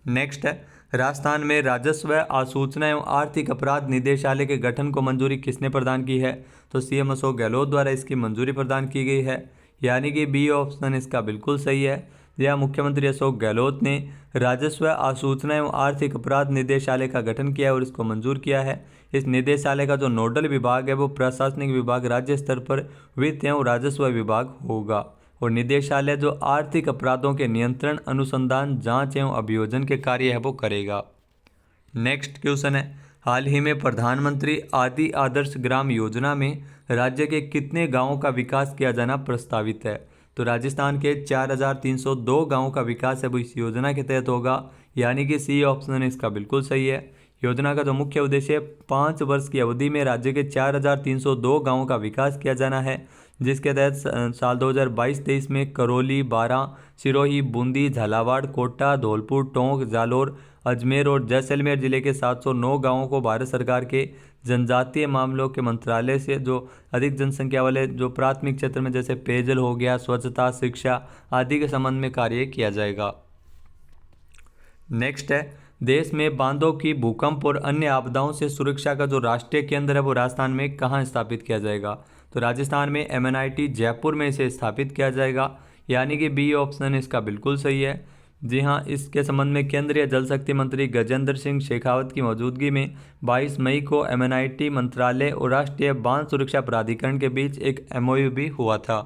नेक्स्ट है, राजस्थान में राजस्व आसूचना एवं आर्थिक अपराध निदेशालय के गठन को मंजूरी किसने प्रदान की है? तो सीएम अशोक गहलोत द्वारा इसकी मंजूरी प्रदान की गई है, यानी कि बी ऑप्शन इसका बिल्कुल सही है। यह मुख्यमंत्री अशोक गहलोत ने राजस्व आसूचना एवं आर्थिक अपराध निदेशालय का गठन किया है और इसको मंजूर किया है। इस निदेशालय का जो नोडल विभाग है वो प्रशासनिक विभाग राज्य स्तर पर वित्त एवं राजस्व विभाग होगा, और निदेशालय जो आर्थिक अपराधों के नियंत्रण, अनुसंधान, जांच एवं अभियोजन के कार्य है वो करेगा। नेक्स्ट क्वेश्चन है, हाल ही में प्रधानमंत्री आदि आदर्श ग्राम योजना में राज्य के कितने गांवों का विकास किया जाना प्रस्तावित है? तो राजस्थान के 4302 गांवों का विकास है वो इस योजना के तहत होगा, यानी कि सी ऑप्शन इसका बिल्कुल सही है। योजना का जो मुख्य उद्देश्य 5 वर्ष की अवधि में राज्य के 4302 गांवों का विकास किया जाना है, जिसके तहत साल 2022-23 में करौली, बारां, सिरोही, बूंदी, झालावाड़, कोटा, धौलपुर, टोंक, जालोर, अजमेर और जैसलमेर जिले के 709 गांवों को भारत सरकार के जनजातीय मामलों के मंत्रालय से जो अधिक जनसंख्या वाले जो प्राथमिक क्षेत्र में जैसे पेयजल हो गया, स्वच्छता, शिक्षा आदि के संबंध में कार्य किया जाएगा। नेक्स्ट है, देश में बांधों की भूकंप और अन्य आपदाओं से सुरक्षा का जो राष्ट्रीय केंद्र है वो राजस्थान में कहाँ स्थापित किया जाएगा? तो राजस्थान में MNIT जयपुर में इसे स्थापित किया जाएगा, यानी कि बी ऑप्शन इसका बिल्कुल सही है। जी हाँ, इसके संबंध में केंद्रीय जल शक्ति मंत्री गजेंद्र सिंह शेखावत की मौजूदगी में 22 मई को MNIT मंत्रालय और राष्ट्रीय बांध सुरक्षा प्राधिकरण के बीच एक MOU भी हुआ था।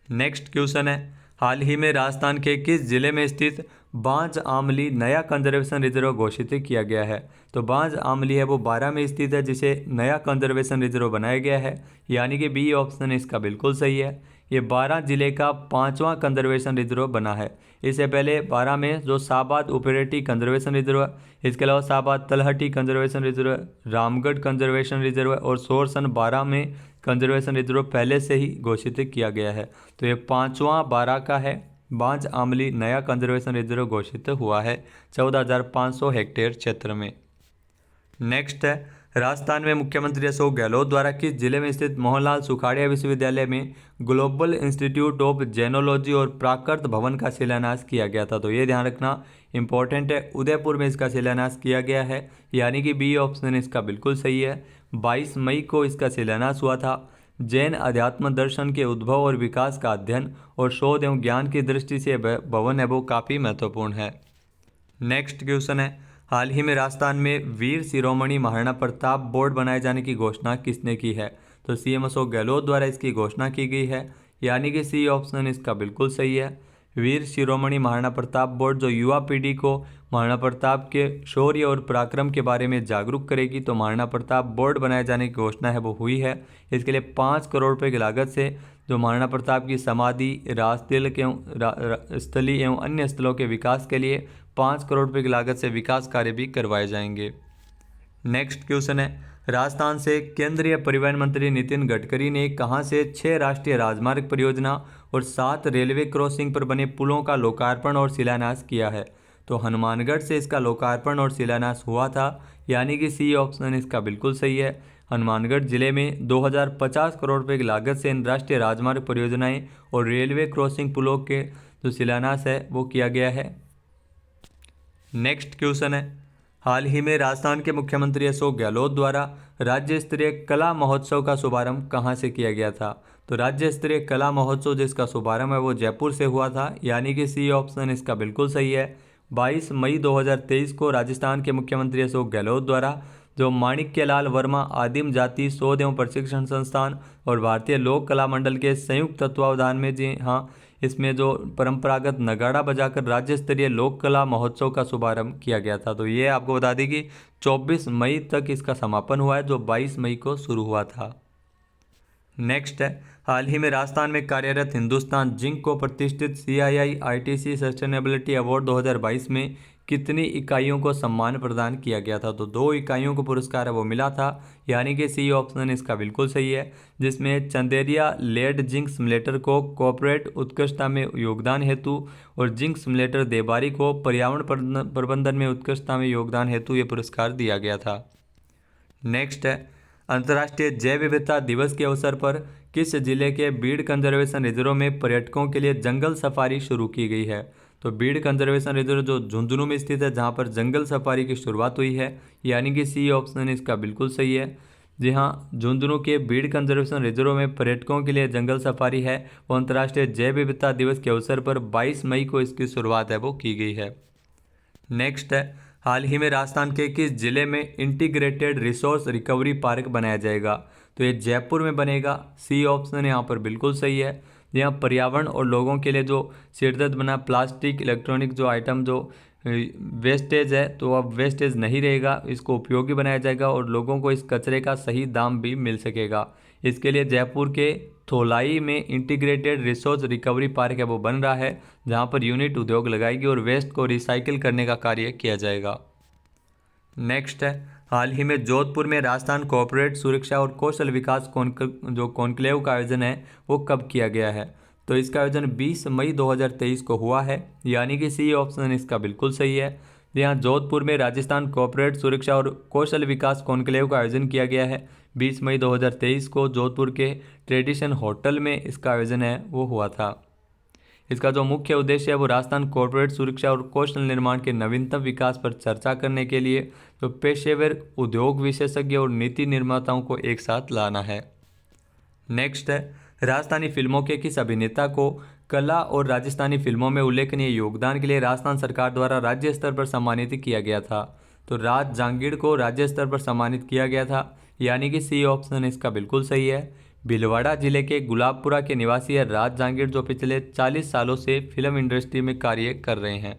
नेक्स्ट क्वेश्चन है, हाल ही में राजस्थान के किस जिले में स्थित बांज आमली नया कंजर्वेशन रिजर्व घोषित किया गया है? तो बांज आमली है वो 12 में स्थित है, जिसे नया कंजर्वेशन रिजर्व बनाया गया है, यानी कि बी ऑप्शन इसका बिल्कुल सही है। ये 12 जिले का 5वां कंजर्वेशन रिजर्व बना है। इससे पहले 12 में जो साबाद उपरेटी कंजर्वेशन रिजर्व, इसके अलावा साबाद तलहटी conservation reserve, Ramgarh conservation reserve और सोरसन 12 में कंजर्वेशन रिजर्व पहले से ही घोषित किया गया है। तो ये 5वां 12 का है, बांज आमली नया कंजर्वेशन रिजर्व घोषित हुआ है 14,500 हेक्टेयर क्षेत्र में। नेक्स्ट है, राजस्थान में मुख्यमंत्री अशोक गहलोत द्वारा किस जिले में स्थित मोहनलाल सुखाड़िया विश्वविद्यालय में ग्लोबल इंस्टीट्यूट ऑफ जेनोलॉजी और प्राकृत भवन का शिलान्यास किया गया था? तो ये ध्यान रखना इंपॉर्टेंट है, उदयपुर में इसका शिलान्यास किया गया है, यानी कि बी ऑप्शन इसका बिल्कुल सही है। 22 मई को इसका शिलान्यास हुआ था। जैन अध्यात्म दर्शन के उद्भव और विकास का अध्ययन और शोध एवं ज्ञान की दृष्टि से भवन है वो काफ़ी महत्वपूर्ण है। नेक्स्ट क्वेश्चन है, हाल ही में राजस्थान में वीर शिरोमणि महाराणा प्रताप बोर्ड बनाए जाने की घोषणा किसने की है? तो सीएम अशोक गहलोत द्वारा इसकी घोषणा की गई है, यानी कि सी ऑप्शन इसका बिल्कुल सही है। वीर शिरोमणि महाराणा प्रताप बोर्ड जो युवा पीढ़ी को महाराणा प्रताप के शौर्य और पराक्रम के बारे में जागरूक करेगी, तो महाराणा प्रताप बोर्ड बनाए जाने की घोषणा है वो हुई है। इसके लिए 5 करोड़ रुपये की लागत से जो महाराणा प्रताप की समाधि, राजतिलक एवं स्थली एवं अन्य स्थलों के विकास के लिए 5 करोड़ रुपये की लागत से विकास कार्य भी करवाए जाएंगे। नेक्स्ट क्वेश्चन है, राजस्थान से केंद्रीय परिवहन मंत्री नितिन गडकरी ने कहां से 6 राष्ट्रीय राजमार्ग परियोजना और 7 रेलवे क्रॉसिंग पर बने पुलों का लोकार्पण और शिलान्यास किया है? तो हनुमानगढ़ से इसका लोकार्पण और शिलान्यास हुआ था, यानी कि सी ऑप्शन इसका बिल्कुल सही है। हनुमानगढ़ जिले में 2050 करोड़ रुपये की लागत से इन राष्ट्रीय राजमार्ग परियोजनाएं और रेलवे क्रॉसिंग पुलों के जो शिलान्यास है वो किया गया है। नेक्स्ट क्वेश्चन है, हाल ही में राजस्थान के मुख्यमंत्री अशोक गहलोत द्वारा राज्य स्तरीय कला महोत्सव का शुभारंभ कहां से किया गया था? तो राज्य स्तरीय कला महोत्सव जिसका शुभारंभ है वो जयपुर से हुआ था, यानी कि सी ऑप्शन इसका बिल्कुल सही है। 22 मई 2023 को राजस्थान के मुख्यमंत्री अशोक गहलोत द्वारा जो माणिक्यलाल वर्मा आदिम जाति शोध एवं प्रशिक्षण संस्थान और भारतीय लोक कला मंडल के संयुक्त तत्वावधान में, जी हाँ, इसमें जो परंपरागत नगाड़ा बजाकर राज्य स्तरीय लोक कला महोत्सव का शुभारंभ किया गया था। तो ये आपको बता दें कि 24 मई तक इसका समापन हुआ है, जो 22 मई को शुरू हुआ था। नेक्स्ट है, हाल ही में राजस्थान में कार्यरत हिंदुस्तान जिंक को प्रतिष्ठित CII ITC सस्टेनेबिलिटी अवार्ड 2022 में कितनी इकाइयों को सम्मान प्रदान किया गया था? तो 2 इकाइयों को पुरस्कार है वो मिला था, यानी कि सी ऑप्शन इसका बिल्कुल सही है, जिसमें चंदेरिया लेड जिंक सिमुलेटर को कॉर्पोरेट उत्कृष्टता में योगदान हेतु और जिंक सिमुलेटर देबारी को पर्यावरण प्रबंधन में उत्कृष्टता में योगदान हेतु ये पुरस्कार दिया गया था। नेक्स्ट है, अंतर्राष्ट्रीय जैव विविधता दिवस के अवसर पर किस जिले के बीड़ कंजर्वेशन रिजर्व में पर्यटकों के लिए जंगल सफारी शुरू की गई है? तो बीड़ कंजर्वेशन रिजर्व जो झुंझुनू में स्थित है, जहाँ पर जंगल सफारी की शुरुआत हुई है, यानी कि सी ऑप्शन इसका बिल्कुल सही है। जी हाँ, झुंझुनू के बीड़ कंजर्वेशन रिजर्व में पर्यटकों के लिए जंगल सफारी है वो अंतर्राष्ट्रीय जैव विविधता दिवस के अवसर पर 22 मई को इसकी शुरुआत है वो की गई है। नेक्स्ट है, हाल ही में राजस्थान के किस जिले में इंटीग्रेटेड रिसोर्स रिकवरी पार्क बनाया जाएगा? तो ये जयपुर में बनेगा। सी ऑप्शन यहाँ पर बिल्कुल सही है। यहाँ पर्यावरण और लोगों के लिए जो सिरदर्द बना प्लास्टिक इलेक्ट्रॉनिक जो आइटम जो वेस्टेज है, तो अब वेस्टेज नहीं रहेगा, इसको उपयोगी बनाया जाएगा और लोगों को इस कचरे का सही दाम भी मिल सकेगा। इसके लिए जयपुर के थोलाई में इंटीग्रेटेड रिसोर्स रिकवरी पार्क है वो बन रहा है, जहां पर यूनिट उद्योग लगाएगी और वेस्ट को रिसाइकिल करने का कार्य किया जाएगा। नेक्स्ट है, हाल ही में जोधपुर में राजस्थान कॉर्पोरेट सुरक्षा और कौशल विकास जो कॉन्क्लेव का आयोजन है वो कब किया गया है? तो इसका आयोजन 20 मई 2023 को हुआ है, यानी कि सी ऑप्शन इसका बिल्कुल सही है। यहाँ जोधपुर में राजस्थान कॉर्पोरेट सुरक्षा और कौशल विकास कॉन्क्लेव का आयोजन किया गया है। 20 मई 2023 को जोधपुर के ट्रेडिशन होटल में इसका आयोजन है वो हुआ था। इसका जो मुख्य उद्देश्य है वो राजस्थान कॉर्पोरेट सुरक्षा और कौशल निर्माण के नवीनतम विकास पर चर्चा करने के लिए जो पेशेवर उद्योग विशेषज्ञ और नीति निर्माताओं को एक साथ लाना है। नेक्स्ट है, राजस्थानी फिल्मों के किस अभिनेता को कला और राजस्थानी फिल्मों में उल्लेखनीय योगदान के लिए राजस्थान सरकार द्वारा राज्य स्तर पर सम्मानित किया गया था? तो राज जांगीड़ को राज्य स्तर पर सम्मानित किया गया था, यानी कि सी ऑप्शन इसका बिल्कुल सही है। भीलवाड़ा जिले के गुलाबपुरा के निवासी है राज जांगीड़, जो पिछले 40 सालों से फिल्म इंडस्ट्री में कार्य कर रहे हैं।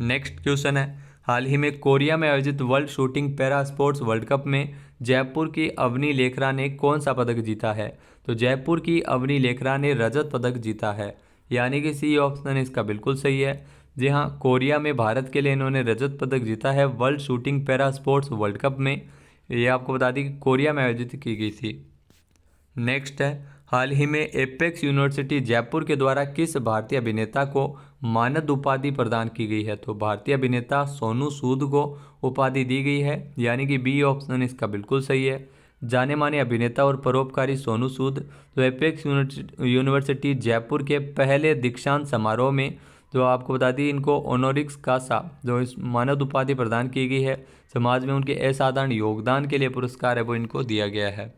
नेक्स्ट क्वेश्चन है, हाल ही में कोरिया में आयोजित world shooting para sports world cup में जयपुर की अवनी लेखरा ने कौन सा पदक जीता है? तो जयपुर की अवनी लेखरा ने रजत पदक जीता है, यानी कि सी ऑप्शन इसका बिल्कुल सही है। जी हाँ, कोरिया में भारत के लिए इन्होंने रजत पदक जीता है world shooting para sports world cup में। ये आपको बता दी कि कोरिया में आयोजित की गई थी। नेक्स्ट है, हाल ही में एपेक्स यूनिवर्सिटी जयपुर के द्वारा किस भारतीय अभिनेता को मानद उपाधि प्रदान की गई है? तो भारतीय अभिनेता सोनू सूद को उपाधि दी गई है, यानी कि बी ऑप्शन इसका बिल्कुल सही है। जाने माने अभिनेता और परोपकारी सोनू सूद तो एपेक्स यूनिवर्सिटी जयपुर के पहले दीक्षांत समारोह में जो आपको बता दी इनको ऑनोरिक्स कासा जो इस मानद उपाधि प्रदान की गई है, समाज में उनके असाधारण योगदान के लिए पुरस्कार है वो इनको दिया गया है।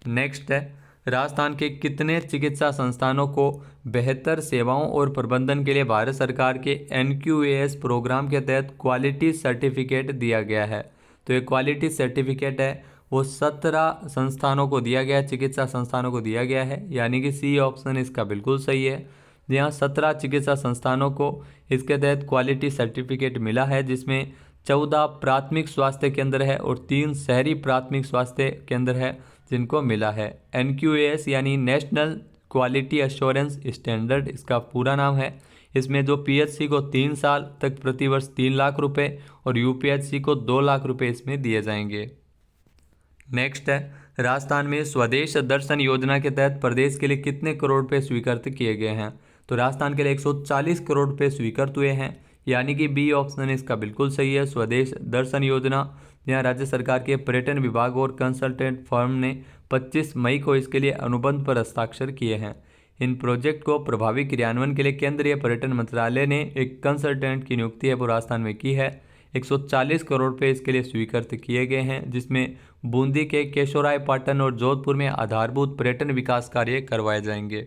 नेक्स्ट है, राजस्थान के कितने चिकित्सा संस्थानों को बेहतर सेवाओं और प्रबंधन के लिए भारत सरकार के NQAS प्रोग्राम के तहत क्वालिटी सर्टिफिकेट दिया गया है? तो ये क्वालिटी सर्टिफिकेट है वो 17 संस्थानों को दिया गया है, चिकित्सा संस्थानों को दिया गया है, यानी कि सी ऑप्शन इसका बिल्कुल सही है। यहाँ 17 चिकित्सा संस्थानों को इसके तहत क्वालिटी सर्टिफिकेट मिला है, जिसमें 14 प्राथमिक स्वास्थ्य केंद्र है और 3 शहरी प्राथमिक स्वास्थ्य केंद्र है जिनको मिला है। NQAS यानी नेशनल क्वालिटी एश्योरेंस स्टैंडर्ड इसका पूरा नाम है। इसमें जो PHC को 3 साल तक प्रतिवर्ष 3 लाख रुपए और UPHC को 2 लाख रुपए इसमें दिए जाएंगे। नेक्स्ट है, राजस्थान में स्वदेश दर्शन योजना के तहत प्रदेश के लिए कितने करोड़ रुपए स्वीकृत किए गए हैं? तो राजस्थान के लिए 140 करोड़ रुपए स्वीकृत हुए हैं, यानी कि बी ऑप्शन इसका बिल्कुल सही है। स्वदेश दर्शन योजना यहाँ राज्य सरकार के पर्यटन विभाग और कंसल्टेंट फर्म ने 25 मई को इसके लिए अनुबंध पर हस्ताक्षर किए हैं। इन प्रोजेक्ट को प्रभावी क्रियान्वयन के लिए केंद्रीय पर्यटन मंत्रालय ने एक कंसल्टेंट की नियुक्ति है वो राजस्थान में की है। 140 करोड़ रुपये इसके लिए स्वीकृत किए गए हैं, जिसमें बूंदी के केशोराय पाटन और जोधपुर में आधारभूत पर्यटन विकास कार्य करवाए जाएंगे।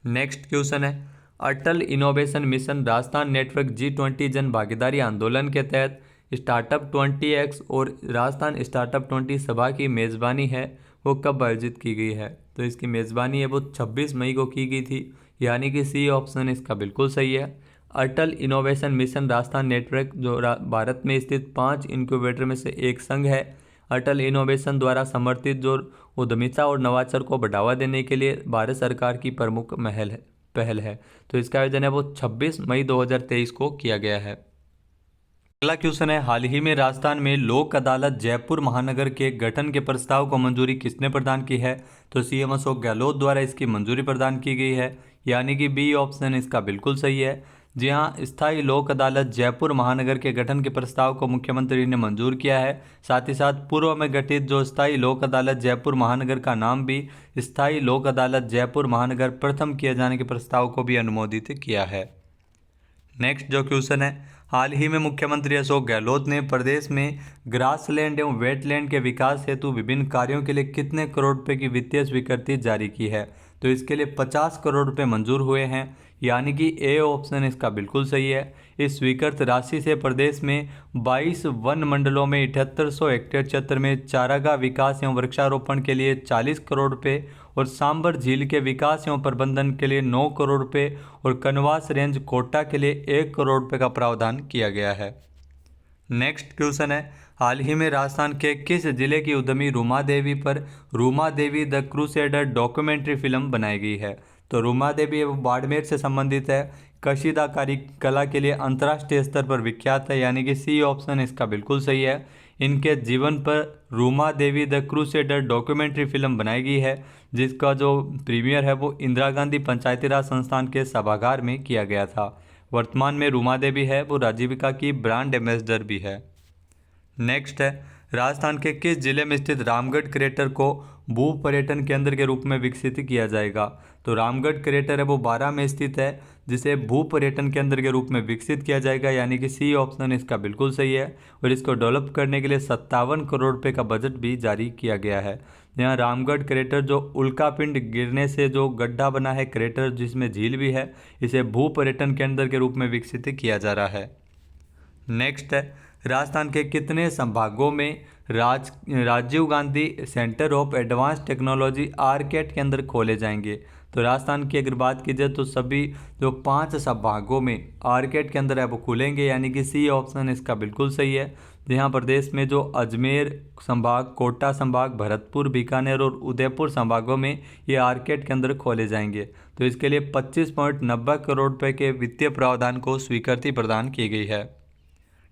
नेक्स्ट क्वेश्चन है, Atal innovation mission Rajasthan network G20 जन भागीदारी आंदोलन के तहत स्टार्टअप 20X और राजस्थान स्टार्टअप 20 सभा की मेज़बानी है वो कब आयोजित की गई है? तो इसकी मेज़बानी है वो 26 मई को की गई थी, यानी कि सी ऑप्शन इसका बिल्कुल सही है। Atal innovation mission Rajasthan network जो भारत में स्थित 5 इनक्यूबेटर में से एक संघ है। अटल इनोवेशन द्वारा समर्थित जो उद्यमिता और नवाचार को बढ़ावा देने के लिए भारत सरकार की प्रमुख पहल है। तो इसका आयोजन है वो 26 मई 2023 को किया गया है। अगला क्वेश्चन है, हाल ही में राजस्थान में लोक अदालत जयपुर महानगर के गठन के प्रस्ताव को मंजूरी किसने प्रदान की है? तो CM अशोक गहलोत द्वारा इसकी मंजूरी प्रदान की गई है, यानी कि बी ऑप्शन इसका बिल्कुल सही है। जी हाँ, स्थायी लोक अदालत जयपुर महानगर के गठन के प्रस्ताव को मुख्यमंत्री ने मंजूर किया है। साथ ही साथ पूर्व में गठित जो स्थायी लोक अदालत जयपुर महानगर का नाम भी स्थायी लोक अदालत जयपुर महानगर प्रथम किए जाने के प्रस्ताव को भी अनुमोदित किया है। नेक्स्ट जो क्वेश्चन है, हाल ही में मुख्यमंत्री अशोक गहलोत ने प्रदेश में ग्रासलैंड एवं वेटलैंड के विकास हेतु विभिन्न कार्यों के लिए कितने करोड़ रुपए की वित्तीय स्वीकृति जारी की है? तो इसके लिए 50 करोड़ रुपए मंजूर हुए हैं, यानी कि ए ऑप्शन इसका बिल्कुल सही है। इस स्वीकृत राशि से प्रदेश में 22 वन मंडलों में 7800 हेक्टेयर क्षेत्र में चारागाह विकास एवं वृक्षारोपण के लिए 40 करोड़ रुपए और सांबर झील के विकास एवं प्रबंधन के लिए 9 करोड़ रुपए और कनवास रेंज कोटा के लिए 1 करोड़ रुपए का प्रावधान किया गया है। नेक्स्ट क्वेश्चन है, हाल ही में राजस्थान के किस जिले की उद्यमी रूमा देवी पर Ruma Devi the crusader documentary film बनाई गई है? तो रूमा देवी वो बाड़मेर से संबंधित है, कशीदाकारी कला के लिए अंतर्राष्ट्रीय स्तर पर विख्यात है, यानी कि सी ऑप्शन इसका बिल्कुल सही है। इनके जीवन पर Ruma Devi the crusader documentary film बनाई गई है, जिसका जो प्रीमियर है वो इंदिरा गांधी पंचायती राज संस्थान के सभागार में किया गया था। वर्तमान में रूमा देवी है वो राजीविका की ब्रांड एम्बेसडर भी है। नेक्स्ट है, राजस्थान के किस जिले में स्थित रामगढ़ क्रेटर को भू पर्यटन केंद्र के रूप में विकसित किया जाएगा? तो रामगढ़ क्रेटर है वो 12 में स्थित है, जिसे भू पर्यटन केंद्र के रूप में विकसित किया जाएगा, यानी कि सी ऑप्शन इसका बिल्कुल सही है। और इसको डेवलप करने के लिए 57 करोड़ रुपए का बजट भी जारी किया गया है। यहाँ रामगढ़ क्रेटर जो उल्कापिंड गिरने से जो गड्ढा बना है क्रेटर, जिसमें झील भी है, इसे भू पर्यटन केंद्र के रूप में विकसित किया जा रहा है। नेक्स्ट है, राजस्थान के कितने संभागों में Rajiv Gandhi centre of advance technology आरकेट केंद्र खोले जाएंगे? तो राजस्थान की अगर बात की जाए तो सभी जो 5 संभागों में आरकेट केंद्र है वो खुलेंगे, यानी कि सी ऑप्शन इसका बिल्कुल सही है। जहाँ प्रदेश में जो अजमेर संभाग, कोटा संभाग, भरतपुर, बीकानेर और उदयपुर संभागों में ये आरकेट केंद्र खोले जाएंगे। तो इसके लिए 25.90 करोड़ रुपए के वित्तीय प्रावधान को स्वीकृति प्रदान की गई है।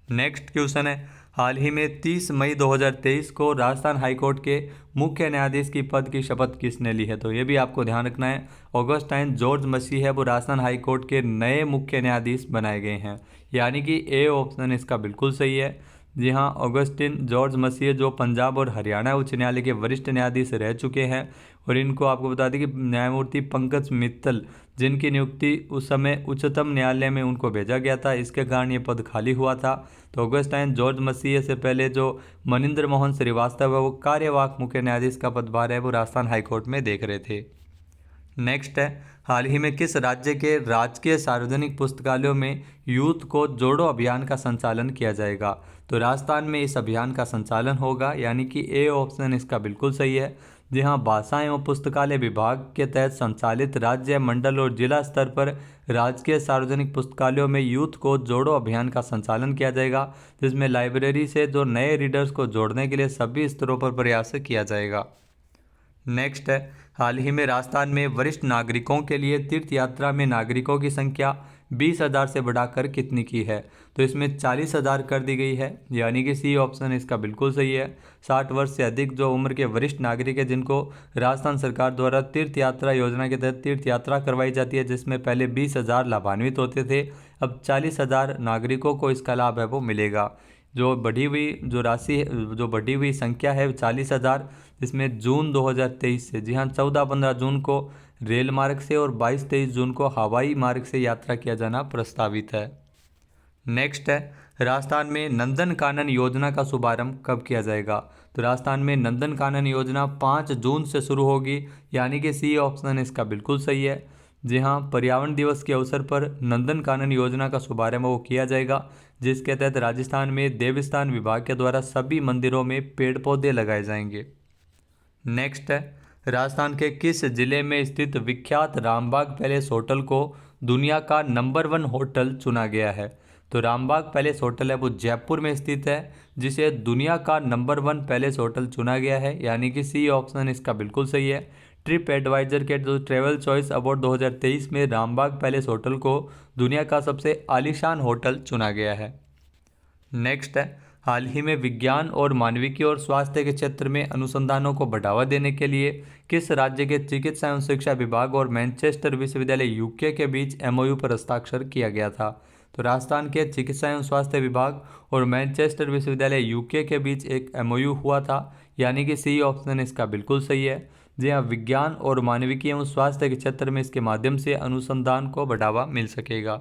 नेक्स्ट क्वेश्चन है, हाल ही में 30 मई 2023 को राजस्थान हाईकोर्ट के मुख्य न्यायाधीश की पद की शपथ किसने ली है? तो ये भी आपको ध्यान रखना है। ऑगस्टाइन जॉर्ज मसीह है वो राजस्थान हाईकोर्ट के नए मुख्य न्यायाधीश बनाए गए हैं, यानी कि ए ऑप्शन इसका बिल्कुल सही है। जी हाँ, ऑगस्टिन जॉर्ज मसीह जो पंजाब और हरियाणा उच्च न्यायालय के वरिष्ठ न्यायाधीश रह चुके हैं। और इनको आपको बता दें कि न्यायमूर्ति पंकज मित्तल, जिनकी नियुक्ति उस समय उच्चतम न्यायालय में उनको भेजा गया था, इसके कारण ये पद खाली हुआ था। तो ऑगस्टाइन जॉर्ज मसीह से पहले जो मनिंदर मोहन श्रीवास्तव है वो कार्यवाहक मुख्य न्यायाधीश का पदभार है वो राजस्थान हाईकोर्ट में देख रहे थे। नेक्स्ट है, हाल ही में किस राज्य के राजकीय सार्वजनिक पुस्तकालयों में यूथ को जोड़ो अभियान का संचालन किया जाएगा? तो राजस्थान में इस अभियान का संचालन होगा, यानी कि ए ऑप्शन इसका बिल्कुल सही है। जी हाँ, भाषा एवं पुस्तकालय विभाग के तहत संचालित राज्य, मंडल और जिला स्तर पर राजकीय सार्वजनिक पुस्तकालयों में यूथ को जोड़ो अभियान का संचालन किया जाएगा, जिसमें लाइब्रेरी से जो नए रीडर्स को जोड़ने के लिए सभी स्तरों पर प्रयास किया जाएगा। नेक्स्ट है, हाल ही में राजस्थान में वरिष्ठ नागरिकों के लिए तीर्थ यात्रा में नागरिकों की संख्या 20,000 से बढ़ाकर कितनी की है? तो इसमें 40,000 कर दी गई है, यानी कि सी ऑप्शन इसका बिल्कुल सही है। 60 वर्ष से अधिक जो उम्र के वरिष्ठ नागरिक है, जिनको राजस्थान सरकार द्वारा तीर्थ यात्रा योजना के तहत तीर्थ यात्रा करवाई जाती है, जिसमें पहले 20,000 लाभान्वित होते थे, अब 40,000 नागरिकों को इसका लाभ है वो मिलेगा। जो बढ़ी हुई संख्या है 40,000, जिसमें जून 2023 से, जी हाँ, 14-15 जून को रेल मार्ग से और 22-23 जून को हवाई मार्ग से यात्रा किया जाना प्रस्तावित है। नेक्स्ट है, राजस्थान में नंदन कानन योजना का शुभारंभ कब किया जाएगा? तो राजस्थान में नंदन कानन योजना 5 जून से शुरू होगी, यानी कि सी ऑप्शन इसका बिल्कुल सही है। जी हाँ, पर्यावरण दिवस के अवसर पर नंदन कानन योजना का शुभारंभ वो किया जाएगा, जिसके तहत राजस्थान में देवस्थान विभाग के द्वारा सभी मंदिरों में पेड़ पौधे लगाए जाएंगे। नेक्स्ट है, राजस्थान के किस जिले में स्थित विख्यात रामबाग पैलेस होटल को दुनिया का नंबर 1 होटल चुना गया है? तो रामबाग पैलेस होटल है वो जयपुर में स्थित है, जिसे दुनिया का नंबर 1 पैलेस होटल चुना गया है, यानी कि सी ऑप्शन इसका बिल्कुल सही है। ट्रिप एडवाइजर के जो ट्रेवल चॉइस अवार्ड 2023 में रामबाग पैलेस होटल को दुनिया का सबसे आलीशान होटल चुना गया है। नेक्स्ट है, हाल ही में विज्ञान और मानविकी और स्वास्थ्य के क्षेत्र में अनुसंधानों को बढ़ावा देने के लिए किस राज्य के चिकित्सा एवं शिक्षा विभाग और मैनचेस्टर विश्वविद्यालय यूके के बीच एमओयू पर हस्ताक्षर किया गया था? तो राजस्थान के चिकित्सा एवं स्वास्थ्य विभाग और मैनचेस्टर विश्वविद्यालय यूके के बीच एक एमओयू हुआ था, यानी कि सी ऑप्शन इसका बिल्कुल सही है। जी हाँ, विज्ञान और मानविकी एवं स्वास्थ्य के क्षेत्र में इसके माध्यम से अनुसंधान को बढ़ावा मिल सकेगा।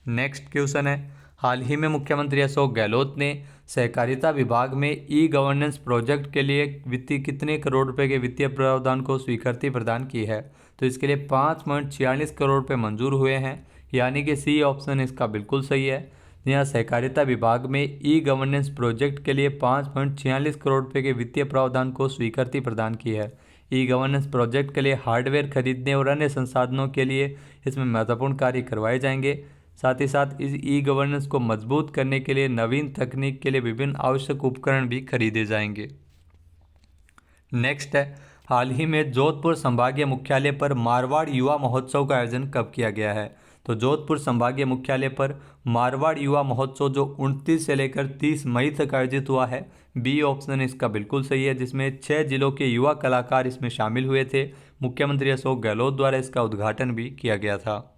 नेक्स्ट क्वेश्चन है, हाल ही में मुख्यमंत्री अशोक गहलोत ने सहकारिता विभाग में ई गवर्नेंस प्रोजेक्ट के लिए वित्तीय कितने करोड़ रुपए के वित्तीय प्रावधान को स्वीकृति प्रदान की है? तो इसके लिए 5.46 करोड़ रुपए मंजूर हुए हैं, यानी कि सी ऑप्शन इसका बिल्कुल सही है। यहाँ सहकारिता विभाग में ई गवर्नेंस प्रोजेक्ट के लिए 5.46 करोड़ रुपए के वित्तीय प्रावधान को स्वीकृति प्रदान की है। ई गवर्नेंस प्रोजेक्ट के लिए हार्डवेयर खरीदने और अन्य संसाधनों के लिए इसमें महत्वपूर्ण कार्य करवाए जाएंगे। साथ ही साथ इस ई गवर्नेंस को मजबूत करने के लिए नवीन तकनीक के लिए विभिन्न आवश्यक उपकरण भी खरीदे जाएंगे। नेक्स्ट है, हाल ही में जोधपुर संभागीय मुख्यालय पर मारवाड़ युवा महोत्सव का आयोजन कब किया गया है? तो जोधपुर संभागीय मुख्यालय पर मारवाड़ युवा महोत्सव जो 29 से लेकर 30 मई तक आयोजित हुआ है। बी ऑप्शन इसका बिल्कुल सही है, जिसमें 6 जिलों के युवा कलाकार इसमें शामिल हुए थे। मुख्यमंत्री अशोक गहलोत द्वारा इसका उद्घाटन भी किया गया था।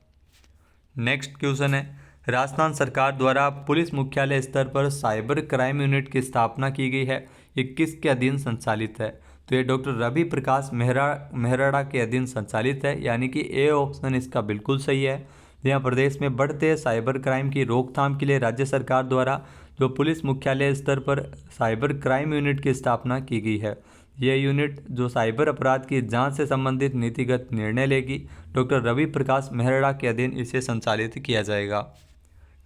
नेक्स्ट क्वेश्चन है, राजस्थान सरकार द्वारा पुलिस मुख्यालय स्तर पर साइबर क्राइम यूनिट की स्थापना की गई है। ये किसके अधीन संचालित है? तो ये डॉक्टर रवि प्रकाश मेहराड़ा के अधीन संचालित है, यानी कि ए ऑप्शन इसका बिल्कुल सही है। यहाँ प्रदेश में बढ़ते साइबर क्राइम की रोकथाम के लिए राज्य सरकार द्वारा जो पुलिस मुख्यालय स्तर पर साइबर क्राइम यूनिट की स्थापना की गई है। यह यूनिट जो साइबर अपराध की जांच से संबंधित नीतिगत निर्णय लेगी। डॉक्टर रवि प्रकाश मेहरा के अधीन इसे संचालित किया जाएगा।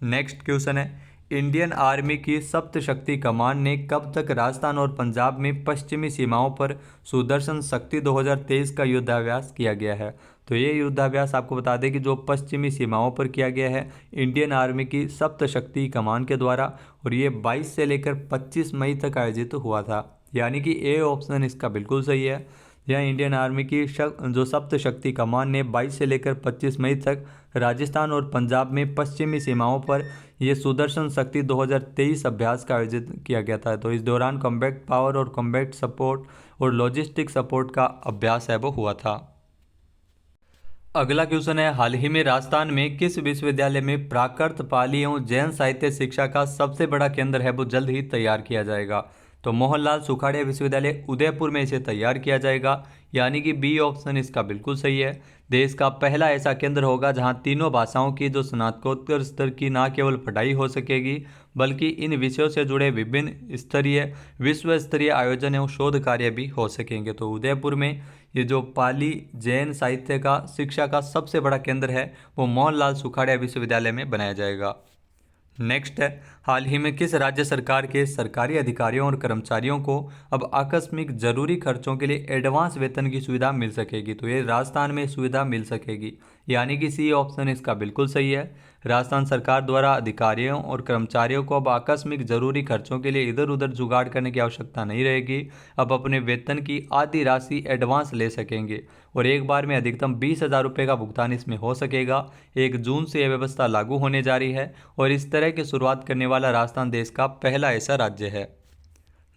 नेक्स्ट क्वेश्चन है, इंडियन आर्मी की सप्तशक्ति कमान ने कब तक राजस्थान और पंजाब में पश्चिमी सीमाओं पर सुदर्शन शक्ति 2023 का युद्धाभ्यास किया गया है? तो ये युद्धाभ्यास आपको बता दें कि जो पश्चिमी सीमाओं पर किया गया है इंडियन आर्मी की सप्तशक्ति कमान के द्वारा, और ये 22 से लेकर 25 मई तक आयोजित हुआ था, यानी कि ए ऑप्शन इसका बिल्कुल सही है। यह इंडियन आर्मी की जो सप्तशक्ति कमान ने 22 से लेकर 25 मई तक राजस्थान और पंजाब में पश्चिमी सीमाओं पर यह सुदर्शन शक्ति 2023 अभ्यास का आयोजित किया गया था। तो इस दौरान कॉम्बैट पावर और कॉम्बैट सपोर्ट और लॉजिस्टिक सपोर्ट का अभ्यास है वो हुआ था। अगला क्वेश्चन है, हाल ही में राजस्थान में किस विश्वविद्यालय में प्राकृत पाली एवं जैन साहित्य शिक्षा का सबसे बड़ा केंद्र है वो जल्द ही तैयार किया जाएगा? तो मोहनलाल सुखाड़िया विश्वविद्यालय उदयपुर में इसे तैयार किया जाएगा, यानी कि बी ऑप्शन इसका बिल्कुल सही है। देश का पहला ऐसा केंद्र होगा जहां तीनों भाषाओं की जो स्नातकोत्तर स्तर की न केवल पढ़ाई हो सकेगी बल्कि इन विषयों से जुड़े विभिन्न स्तरीय विश्व स्तरीय आयोजन एवं शोध कार्य भी हो सकेंगे। तो उदयपुर में ये जो पाली जैन साहित्य का शिक्षा का सबसे बड़ा केंद्र है वो मोहनलाल सुखाड़िया विश्वविद्यालय में बनाया जाएगा। नेक्स्ट है, हाल ही में किस राज्य सरकार के सरकारी अधिकारियों और कर्मचारियों को अब आकस्मिक जरूरी खर्चों के लिए एडवांस वेतन की सुविधा मिल सकेगी? तो ये राजस्थान में सुविधा मिल सकेगी, यानी कि सी ऑप्शन इसका बिल्कुल सही है। राजस्थान सरकार द्वारा अधिकारियों और कर्मचारियों को अब आकस्मिक जरूरी खर्चों के लिए इधर उधर जुगाड़ करने की आवश्यकता नहीं रहेगी। अब अपने वेतन की आधी राशि एडवांस ले सकेंगे और एक बार में अधिकतम 20,000 रुपये का भुगतान इसमें हो सकेगा। 1 जून से यह व्यवस्था लागू होने जा रही है और इस तरह की शुरुआत करने वाला राजस्थान देश का पहला ऐसा राज्य है।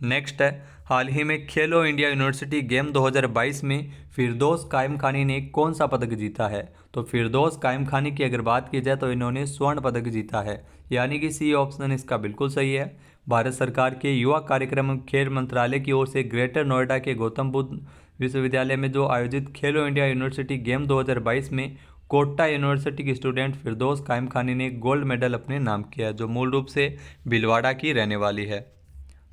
नेक्स्ट है, हाल ही में खेलो इंडिया यूनिवर्सिटी गेम 2022 में फिरदौस कायम खानी ने कौन सा पदक जीता है? तो फिरदौस कायम खानी की अगर बात की जाए तो इन्होंने स्वर्ण पदक जीता है, यानी कि सी ऑप्शन इसका बिल्कुल सही है। भारत सरकार के युवा कार्यक्रम एवं खेल मंत्रालय की ओर से ग्रेटर नोएडा के गौतम बुद्ध विश्वविद्यालय में जो आयोजित खेलो इंडिया यूनिवर्सिटी गेम 2022 में कोटा यूनिवर्सिटी की स्टूडेंट फिरदौस कायम खानी ने गोल्ड मेडल अपने नाम किया है, जो मूल रूप से भीलवाड़ा की रहने वाली है।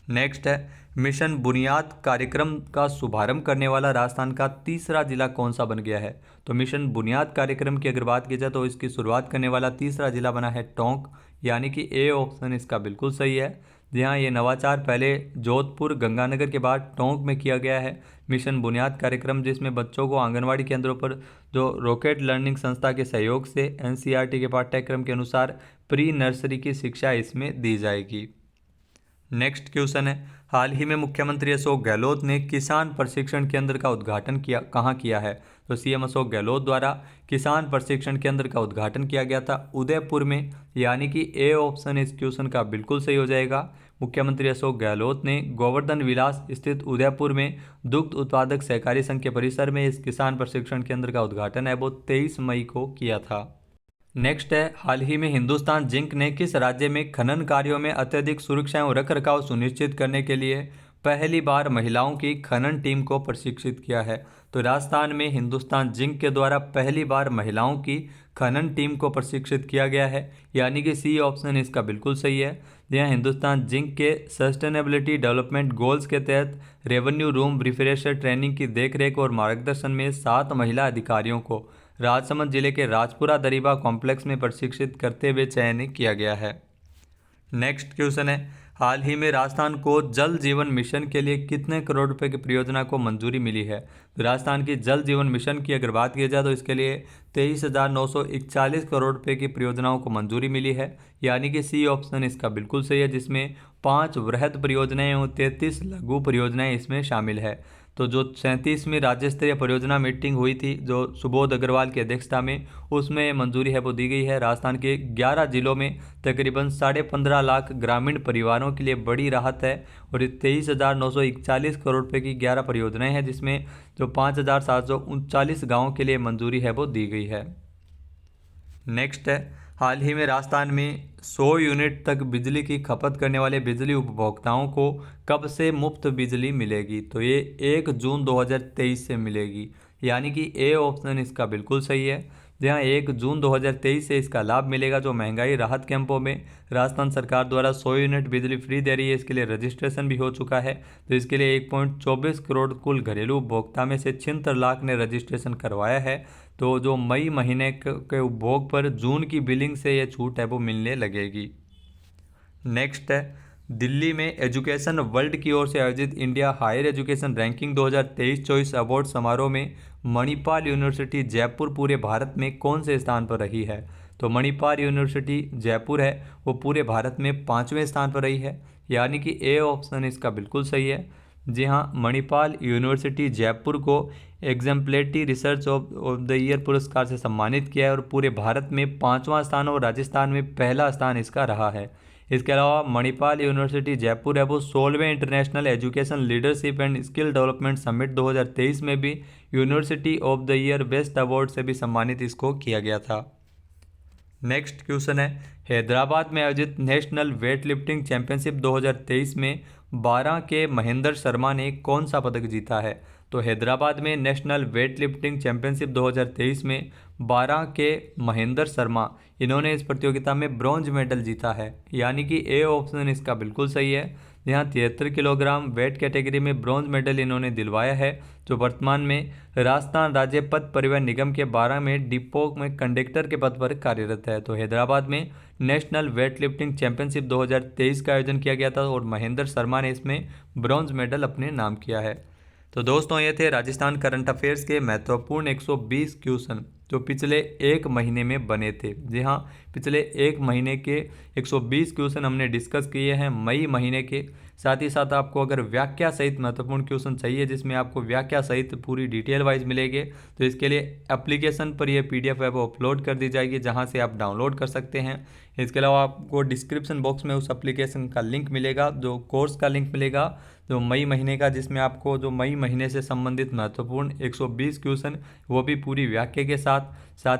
नेक्स्ट है, मिशन बुनियाद कार्यक्रम का शुभारंभ करने वाला राजस्थान का तीसरा जिला कौन सा बन गया है? तो मिशन बुनियाद कार्यक्रम की अगर बात की जाए तो इसकी शुरुआत करने वाला तीसरा जिला बना है टोंक, यानी कि ए ऑप्शन इसका बिल्कुल सही है। जी हाँ, ये नवाचार पहले जोधपुर गंगानगर के बाद टोंक में किया गया है। मिशन बुनियाद कार्यक्रम जिसमें बच्चों को आंगनवाड़ी केंद्रों पर जो रॉकेट लर्निंग संस्था के सहयोग से एनसीईआरटी के पाठ्यक्रम के अनुसार प्री नर्सरी की शिक्षा इसमें दी जाएगी। नेक्स्ट क्वेश्चन है, हाल ही में मुख्यमंत्री अशोक गहलोत ने किसान प्रशिक्षण केंद्र का उद्घाटन कहाँ किया है? तो सीएम अशोक गहलोत द्वारा किसान प्रशिक्षण केंद्र का उद्घाटन किया गया था उदयपुर में, यानी कि ए ऑप्शन इस क्वेश्चन का बिल्कुल सही हो जाएगा। मुख्यमंत्री अशोक गहलोत ने गोवर्धन विलास स्थित उदयपुर में दुग्ध उत्पादक सहकारी संघ के परिसर में इस किसान प्रशिक्षण केंद्र का उद्घाटन है वो 23 मई को किया था। नेक्स्ट है, हाल ही में हिंदुस्तान जिंक ने किस राज्य में खनन कार्यों में अत्यधिक सुरक्षा एवं रखरखाव सुनिश्चित करने के लिए पहली बार महिलाओं की खनन टीम को प्रशिक्षित किया है। तो राजस्थान में हिंदुस्तान जिंक के द्वारा पहली बार महिलाओं की खनन टीम को प्रशिक्षित किया गया है, यानी कि सी ऑप्शन इसका बिल्कुल सही है। यहाँ हिंदुस्तान जिंक के सस्टेनेबिलिटी डेवलपमेंट गोल्स के तहत रेवेन्यू रूम रिफ्रेशर ट्रेनिंग की देखरेख और मार्गदर्शन में 7 महिला अधिकारियों को राजसमंद जिले के राजपुरा दरीबा कॉम्प्लेक्स में प्रशिक्षित करते हुए चयनित किया गया है। नेक्स्ट क्वेश्चन है, हाल ही में राजस्थान को जल जीवन मिशन के लिए कितने करोड़ रुपए की परियोजना को मंजूरी मिली है? तो राजस्थान की जल जीवन मिशन की अगर बात की जाए तो इसके लिए 23,941 करोड़ रुपए की परियोजनाओं को मंजूरी मिली है, यानी कि सी ऑप्शन इसका बिल्कुल सही है, जिसमें 5 वृहद परियोजनाएं और 33 लघु परियोजनाएं इसमें शामिल है। तो जो 37वीं राज्य स्तरीय परियोजना मीटिंग हुई थी जो सुबोध अग्रवाल की अध्यक्षता में, उसमें मंजूरी है वो दी गई है। राजस्थान के 11 जिलों में तकरीबन 15.5 लाख ग्रामीण परिवारों के लिए बड़ी राहत है और 23,941 करोड़ रुपए की 11 परियोजनाएं हैं, जिसमें जो 5,739 गाँवों के लिए मंजूरी है वो दी गई है। नेक्स्ट है, हाल ही में राजस्थान में 100 यूनिट तक बिजली की खपत करने वाले बिजली उपभोक्ताओं को कब से मुफ्त बिजली मिलेगी? तो ये 1 जून 2023 से मिलेगी, यानी कि ए ऑप्शन इसका बिल्कुल सही है। जहाँ 1 जून 2023 से इसका लाभ मिलेगा। जो महंगाई राहत कैंपों में राजस्थान सरकार द्वारा 100 यूनिट बिजली फ्री दे रही है, इसके लिए रजिस्ट्रेशन भी हो चुका है। तो इसके लिए 1.24 करोड़ कुल घरेलू उपभोक्ता में से 76 लाख ने रजिस्ट्रेशन करवाया है। तो जो मई महीने के उपभोग पर जून की बिलिंग से ये छूट है वो मिलने लगेगी। नेक्स्ट है, दिल्ली में एजुकेशन वर्ल्ड की ओर से आयोजित India higher education ranking 2023-24 award समारोह में मणिपाल यूनिवर्सिटी जयपुर पूरे भारत में कौन से स्थान पर रही है? तो मणिपाल यूनिवर्सिटी जयपुर है वो पूरे भारत में 5वें स्थान पर रही है, यानी कि ए ऑप्शन इसका बिल्कुल सही है। जी हाँ, मणिपाल यूनिवर्सिटी जयपुर को एग्जाम्पलेटी रिसर्च ऑफ द ईयर पुरस्कार से सम्मानित किया है और पूरे भारत में 5वां स्थान और राजस्थान में पहला स्थान इसका रहा है। इसके अलावा मणिपाल यूनिवर्सिटी जयपुर है वो 16वें international education leadership and skill development summit 2023 में भी university of the year best award से भी सम्मानित इसको किया गया था। नेक्स्ट क्वेश्चन है, हैदराबाद में आयोजित नेशनल वेट लिफ्टिंग चैंपियनशिप 2023 में 12 के महेंद्र शर्मा ने कौन सा पदक जीता है? तो हैदराबाद में नेशनल वेट लिफ्टिंग चैंपियनशिप 2023 में 12 के महेंद्र शर्मा इन्होंने इस प्रतियोगिता में ब्रॉन्ज मेडल जीता है, यानी कि ए ऑप्शन इसका बिल्कुल सही है। यहाँ 73 किलोग्राम वेट कैटेगरी में ब्रॉन्ज मेडल इन्होंने दिलवाया है। जो वर्तमान में राजस्थान राज्य पथ परिवहन निगम के 12 में डिपो में कंडक्टर के पद पर कार्यरत है। तो हैदराबाद में नेशनल वेट लिफ्टिंग चैंपियनशिप 2023 का आयोजन किया गया था और महेंद्र शर्मा ने इसमें ब्रॉन्ज मेडल अपने नाम किया है। तो दोस्तों ये थे राजस्थान करंट अफेयर्स के महत्वपूर्ण 120 क्वेश्चन जो पिछले एक महीने में बने थे। जी हाँ, पिछले एक महीने के 120 क्वेश्चन हमने डिस्कस किए हैं मई महीने के। साथ ही साथ आपको अगर व्याख्या सहित महत्वपूर्ण क्वेश्चन चाहिए जिसमें आपको व्याख्या सहित पूरी डिटेल वाइज मिलेंगे, तो इसके लिए एप्लीकेशन पर ये PDF है वो अपलोड कर दी जाएगी, जहाँ से आप डाउनलोड कर सकते हैं। इसके अलावा आपको डिस्क्रिप्शन बॉक्स में उस एप्लीकेशन का लिंक मिलेगा, जो कोर्स का लिंक मिलेगा जो मई महीने का, जिसमें आपको जो मई महीने से संबंधित महत्वपूर्ण 120 क्वेश्चन वो भी पूरी व्याख्या के साथ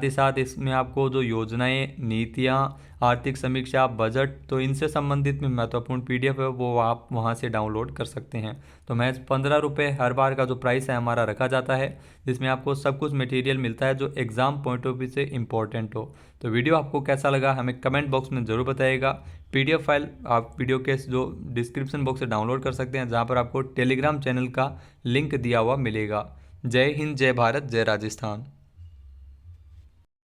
ही साथ इसमें आपको जो योजनाएं, नीतियाँ, आर्थिक समीक्षा, बजट, तो इनसे संबंधित में महत्वपूर्ण PDF है वो आप वहां से डाउनलोड कर सकते हैं। तो महज 15 रुपये हर बार का जो प्राइस है हमारा रखा जाता है, जिसमें आपको सब कुछ मटेरियल मिलता है जो एग्ज़ाम पॉइंट ऑफ व्यू से इम्पोर्टेंट हो। तो वीडियो आपको कैसा लगा हमें कमेंट बॉक्स में ज़रूर बताइएगा। PDF फाइल आप वीडियो के जो डिस्क्रिप्शन बॉक्स से डाउनलोड कर सकते हैं, जहाँ पर आपको टेलीग्राम चैनल का लिंक दिया हुआ मिलेगा। जय हिंद, जय भारत, जय राजस्थान।